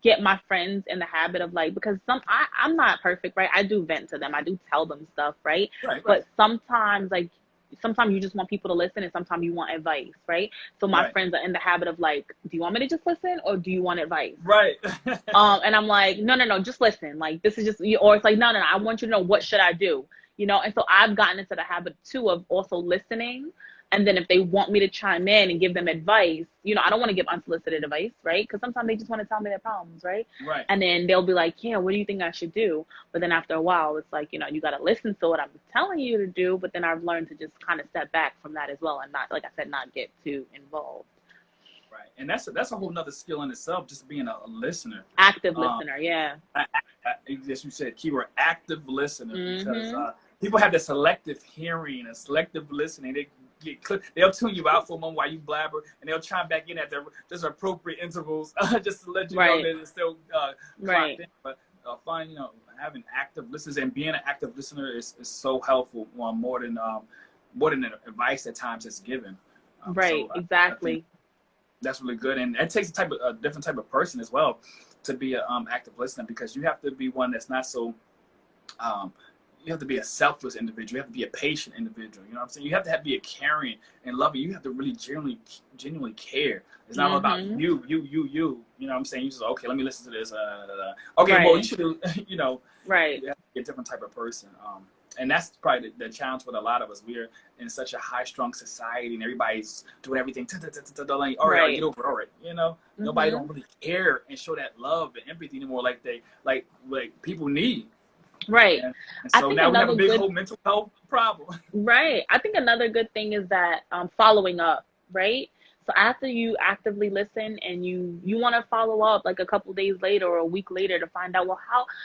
get my friends in the habit of like, because I'm not perfect, right? I do vent to them. I do tell them stuff, right? Right. But sometimes you just want people to listen, and sometimes you want advice, right? So my friends are in the habit of like, do you want me to just listen, or do you want advice? Right. And I'm like, no, just listen. Like, this is just, or it's like, no, I want you to know, what should I do? And so I've gotten into the habit too of also listening. And then if they want me to chime in and give them advice, I don't want to give unsolicited advice, right? Because sometimes they just want to tell me their problems, right? Right. And then they'll be like, yeah, what do you think I should do? But then after a while, it's like, you got to listen to what I'm telling you to do. But then I've learned to just kind of step back from that as well, and not, like I said, not get too involved. Right. And that's a whole nother skill in itself, just being a listener. Active listener, yeah. As you said, keyword, active listener, because people have the selective hearing and selective listening. They'll tune you out for a moment while you blabber, and they'll chime back in at just appropriate intervals, just to let you know that it's still clocked in. But having active listeners and being an active listener is so helpful, more than advice at times it's given. Right, so exactly. That's really good, and it takes a different type of person as well to be an active listener, because you have to be one that's not so. You have to be a selfless individual. You have to be a patient individual. You know what I'm saying? You have to be a caring and loving. You have to really genuinely care. It's not all about you. You know what I'm saying? You just, okay, let me listen to this. Okay, well, you should, right. You have to be a different type of person. And that's probably the challenge with a lot of us. We're in such a high-strung society, and everybody's doing everything. All right, get over it. All right, nobody don't really care and show that love and empathy anymore, like people need. Right. And so now we have a big whole mental health problem. Right. I think another good thing is that following up, right? So after you actively listen and you want to follow up like a couple days later or a week later to find out, well,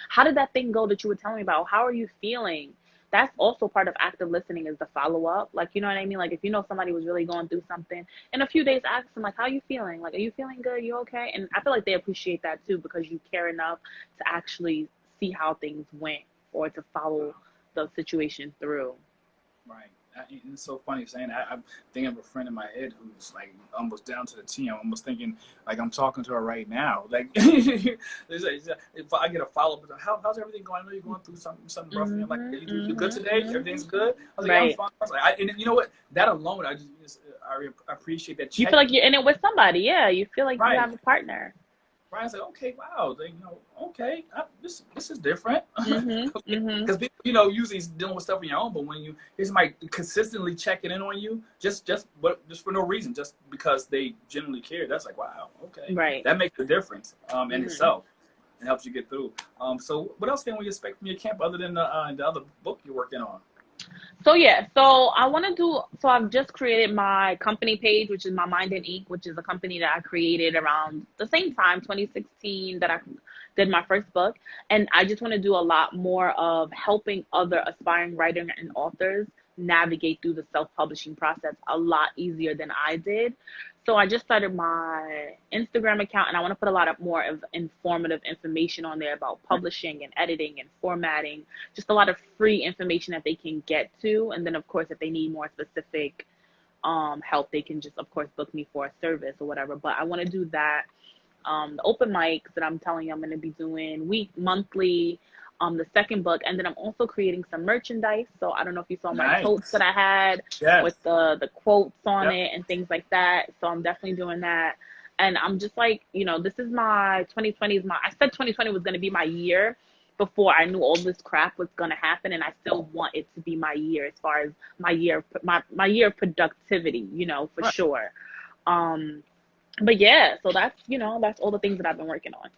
how did that thing go that you were telling me about? How are you feeling? That's also part of active listening, is the follow up. Like, you know what I mean? Like, if somebody was really going through something, in a few days, ask them, like, how are you feeling? Like, are you feeling good? You okay? And I feel like they appreciate that too, because you care enough to actually see how things went, or to follow the situation through. Right. It's so funny saying that. I'm thinking of a friend in my head who's like almost down to the T. I'm almost thinking like I'm talking to her right now. Like, if I get a follow-up, how's everything going? I know you're going through something rough. I'm like, you good today? Everything's good? I was like, yeah, I'm fine. I was like, and you know what? That alone, I appreciate that. You feel like you're in it with somebody. Yeah, you feel like you have a partner. Right, I was like, okay, wow, okay, this is different. Because people, usually dealing with stuff on your own, but when here's somebody consistently checking in on you, just for no reason, just because they genuinely care, that's like, wow, okay, right, that makes a difference in itself, and helps you get through. So what else can we expect from your camp other than the other book you're working on? So yeah, so I've just created my company page, which is my Mind and Ink, which is a company that I created around the same time, 2016, that I did my first book. And I just want to do a lot more of helping other aspiring writers and authors navigate through the self-publishing process a lot easier than I did. So I just started my Instagram account, and I want to put a lot of more of informative information on there about publishing and editing and formatting, just a lot of free information that they can get to. And then, of course, if they need more specific help, they can just, of course, book me for a service or whatever. But I want to do that. The open mics that I'm telling you I'm going to be doing monthly, the second book, and then I'm also creating some merchandise. So I don't know if you saw my totes that I had with the quotes on it and things like that. So I'm definitely doing that. And I'm just like, this is my 2020 I said 2020 was going to be my year before I knew all this crap was going to happen, and I still want it to be my year as far as my year of productivity, for sure. But yeah, so that's all the things that I've been working on.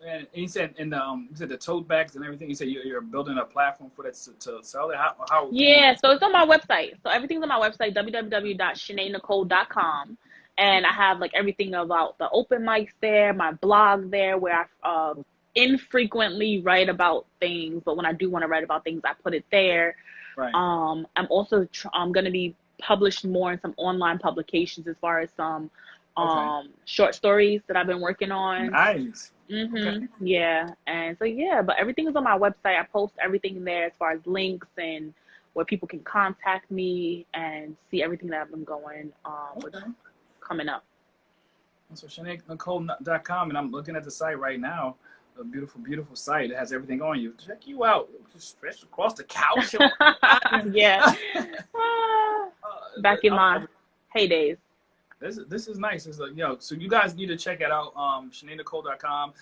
And you said you said the tote bags and everything. You said you're building a platform for that to sell it. How? Yeah, so it's on my website. So everything's on my website, www.ShynaeNicole.com. And I have like everything about the open mics there, my blog there, where I infrequently write about things, but when I do want to write about things, I put it there. Right. I'm also I'm going to be published more in some online publications as far as some short stories that I've been working on. Nice. Okay. Yeah. And so, yeah, but everything is on my website. I post everything there as far as links and where people can contact me and see everything that I've been going with coming up. So ShynaeNicole.com, and I'm looking at the site right now. A beautiful, beautiful site. It has everything on you. Check you out. Just stretch across the couch. Yeah. Back in my heydays. This is nice. It's like, you know, so you guys need to check it out. ShynaeNicole.com,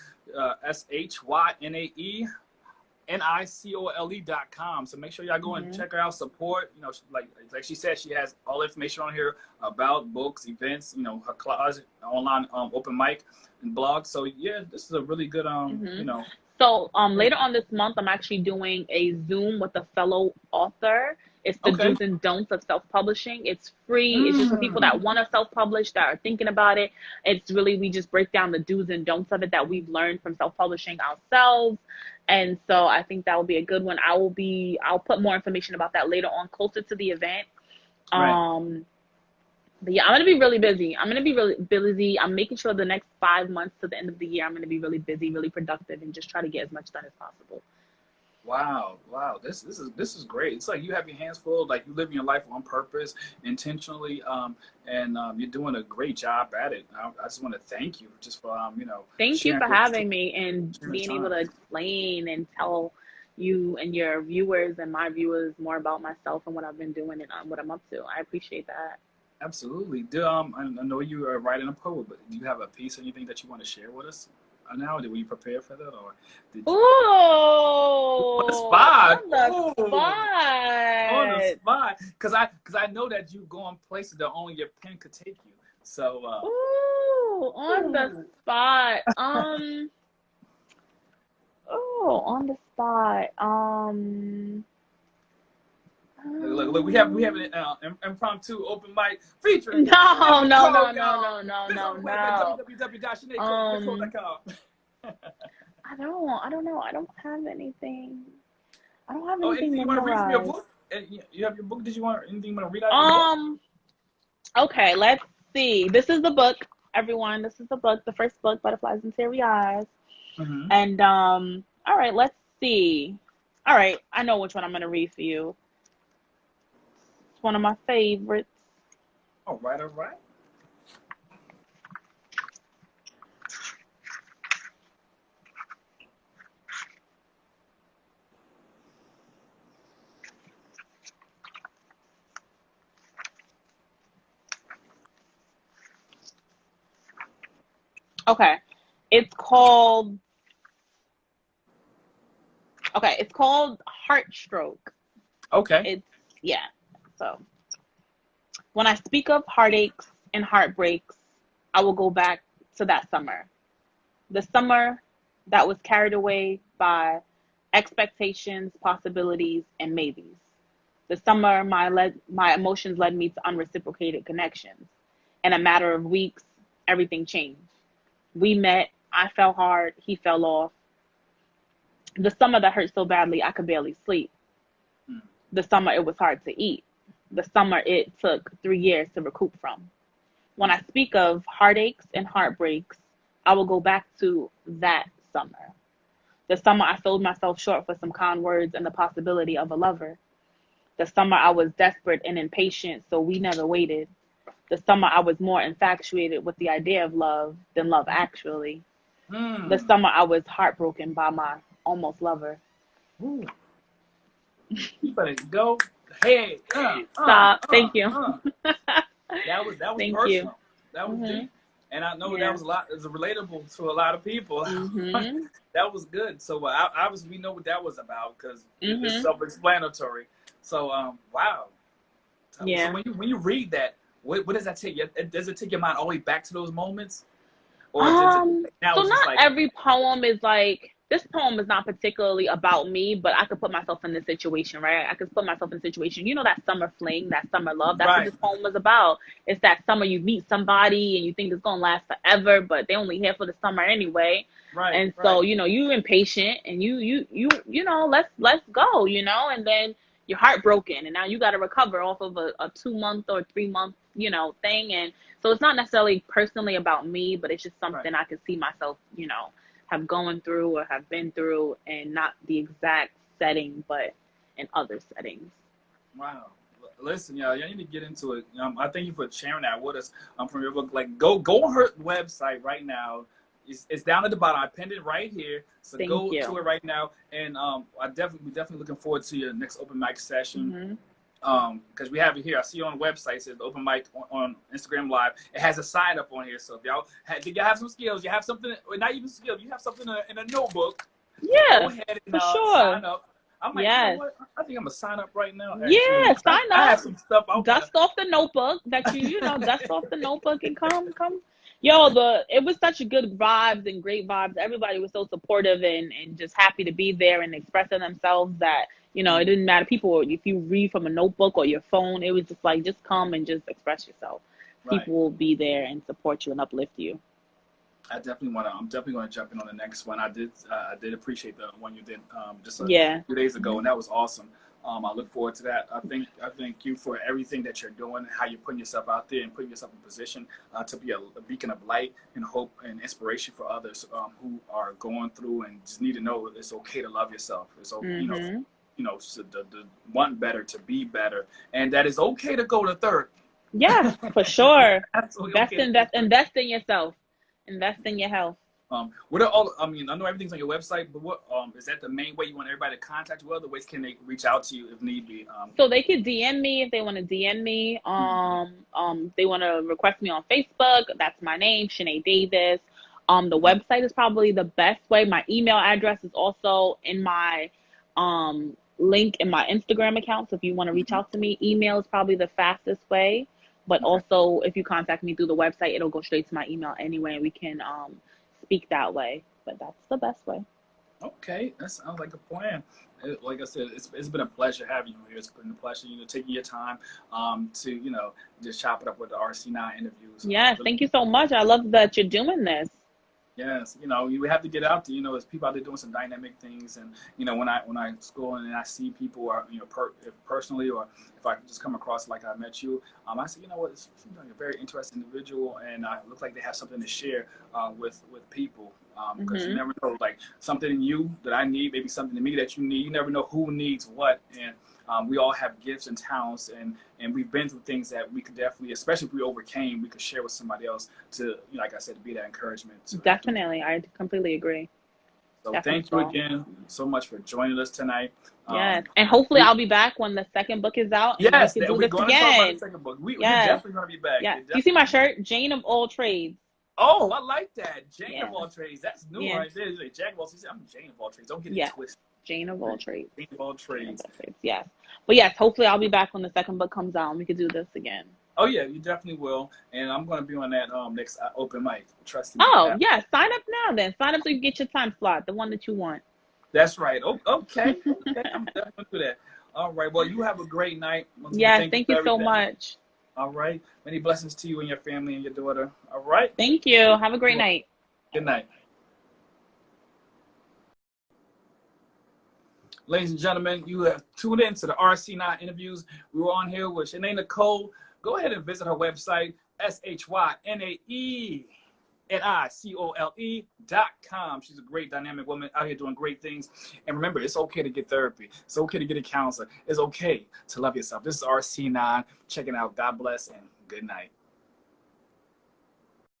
ShynaeNicole.com. So make sure y'all go and check her out. Support. You know, like she said, she has all the information on here about books, events. You know, her closet, online open mic, and blog. So yeah, this is a really good you know. So later on this month, I'm actually doing a Zoom with a fellow author. It's the do's and don'ts of self-publishing. It's free. It's just for people that want to self-publish, that are thinking about it. It's really, we just break down the do's and don'ts of it that we've learned from self-publishing ourselves. And so I think that will be a good one. I'll put more information about that later on, closer to the event. But yeah, I'm going to be really busy. I'm making sure the next 5 months to the end of the year, I'm going to be really busy, really productive, and just try to get as much done as possible. Wow. This is great. It's like you have your hands full, like you live your life on purpose, intentionally, and you're doing a great job at it. I just want to thank you just for you know. Thank you for having me and being able to explain and tell you and your viewers and my viewers more about myself and what I've been doing and what I'm up to. I appreciate that. Absolutely. I know you are writing a poem, but do you have a piece or anything that you want to share with us now? Were you prepared for that, or did you... on the spot? On the spot, because I know that you go on places that only your pen could take you. So on the spot. On the spot. Look, we have an impromptu open mic featuring. No. www.ShynaeNicole.com. I don't know. I don't have anything. Anything you want to read from your book? You have your book. Did you want anything you want to read out of your book? Okay, let's see. This is the book, everyone. This is the book, the first book, Butterflies Teary Eyes. And all right, let's see. All right, I know which one I'm gonna read for you. It's one of my favorites. All right. Okay, it's called Heartstroke. Okay. So when I speak of heartaches and heartbreaks, I will go back to that summer. The summer that was carried away by expectations, possibilities, and maybes. The summer my emotions led me to unreciprocated connections. In a matter of weeks, everything changed. We met, I fell hard, he fell off. The summer that hurt so badly I could barely sleep. The summer it was hard to eat. The summer it took 3 years to recoup from. When I speak of heartaches and heartbreaks, I will go back to that summer. The summer I sold myself short for some kind words and the possibility of a lover. The summer I was desperate and impatient, so we never waited. The summer I was more infatuated with the idea of love than love actually. The summer I was heartbroken by my almost lover. Ooh. You better go. Hey, stop. Thank you. That was Thank personal. you. That was deep. And I know that was relatable to a lot of people. That was good. So obviously we know what that was about because it's self-explanatory. So wow. Yeah. So when you read that, what does that take you? Does it take your mind all the way back to those moments? Or so not every poem is like, this poem is not particularly about me, but I could put myself in this situation, right? I could put myself in a situation, you know, that summer fling, that summer love. That's what Right. this poem was about. It's that summer you meet somebody and you think it's gonna last forever, but they only here for the summer anyway. Right. And so, Right. you know, you impatient and you know, let's go, you know, and then you're heartbroken and now you got to recover off of a 2 month or 3 month, you know, thing. And so it's not necessarily personally about me, but it's just Right. something I can see myself, you know, have going through or have been through, and not the exact setting, but in other settings. Wow. Listen, y'all need to get into it. I thank you for sharing that with us. From your book, like go on her website right now. It's down at the bottom. I pinned it right here. So Thank go you. to it right now. And we're definitely looking forward to your next open mic session. Because we have it here. I see you on the website. It says open mic on Instagram Live. It has a sign up on here. So if y'all have some skills, you have something, or not even skills, you have something in a notebook. Yeah, go ahead and for sure. sign up. I'm like, Yes. you know what? I think I'm gonna sign up right now. Actually. Yeah, sign I have up. some stuff. Dust off the notebook that you know, dust off the notebook and come. Yo, it was such good vibes and great vibes. Everybody was so supportive and just happy to be there and expressing themselves that, you know, it didn't matter. People, if you read from a notebook or your phone, it was just like, just come and just express yourself. Right. People will be there and support you and uplift you. I'm definitely gonna jump in on the next one. I did appreciate the one you did just a few days ago, and that was awesome. I look forward to that. I thank you for everything that you're doing, how you're putting yourself out there and putting yourself in position to be a beacon of light and hope and inspiration for others who are going through and just need to know it's okay to love yourself. It's okay, you know, so the want better, to be better, and that it's okay to go to therapy. Yeah, for sure. Invest in yourself. Invest in your health. What are all? I mean, I know everything's on your website, but what is that the main way you want everybody to contact you? What other ways can they reach out to you if need be? So they could DM me if they want to DM me. They want to request me on Facebook. That's my name, Shynae Davis. The website is probably the best way. My email address is also in my link in my Instagram account. So if you want to reach out to me, email is probably the fastest way. But also, if you contact me through the website, it'll go straight to my email anyway, and we can speak that way. But that's the best way. Okay, that sounds like a plan. Like I said, it's been a pleasure having you here. It's been a pleasure, taking your time to, just chop it up with the RC9 interviews. Yes, thank you so much. I love that you're doing this. Yes, you have to get out there. There's people out there doing some dynamic things, and when I scroll and I see people, or personally, or if I just come across like I met you, I say, it's a very interesting individual, and I look like they have something to share with people. Because you never know, like something in you that I need, maybe something in me that you need. You never know who needs what, and we all have gifts and talents, and we've been through things that we could definitely, especially if we overcame, we could share with somebody else to, like I said, to be that encouragement. Definitely, I completely agree. So thank you again so much for joining us tonight. Yes, and hopefully I'll be back when the second book is out. Yes, we're going to talk about the second book. We're definitely going to be back. Yeah. You see my shirt, Jane of all trades. Oh, I like that. Jane of all trades. That's new right there. Jack of all trades. I'm Jane of all trades. Don't get it twisted. Jane of all trades. Jane of all trades. Yes. But yes, hopefully I'll be back when the second book comes out and we could do this again. Oh, yeah, you definitely will. And I'm going to be on that next open mic. Trust me. Oh, yeah. Sign up now then. Sign up so you can get your time slot, the one that you want. That's right. Oh, okay. I'm definitely going to do that. All right. Well, you have a great night. Yes, thank you so much. All right. Many blessings to you and your family and your daughter. All right. Thank you. Have a great night. Good night. Ladies and gentlemen, you have tuned in to the RC9 interviews. We were on here with Shynae Nicole. Go ahead and visit her website, SHYNAENICOLE.com. She's a great dynamic woman out here doing great things. And remember, it's okay to get therapy. It's okay to get a counselor. It's okay to love yourself. This is RC9. Checking out. God bless and good night.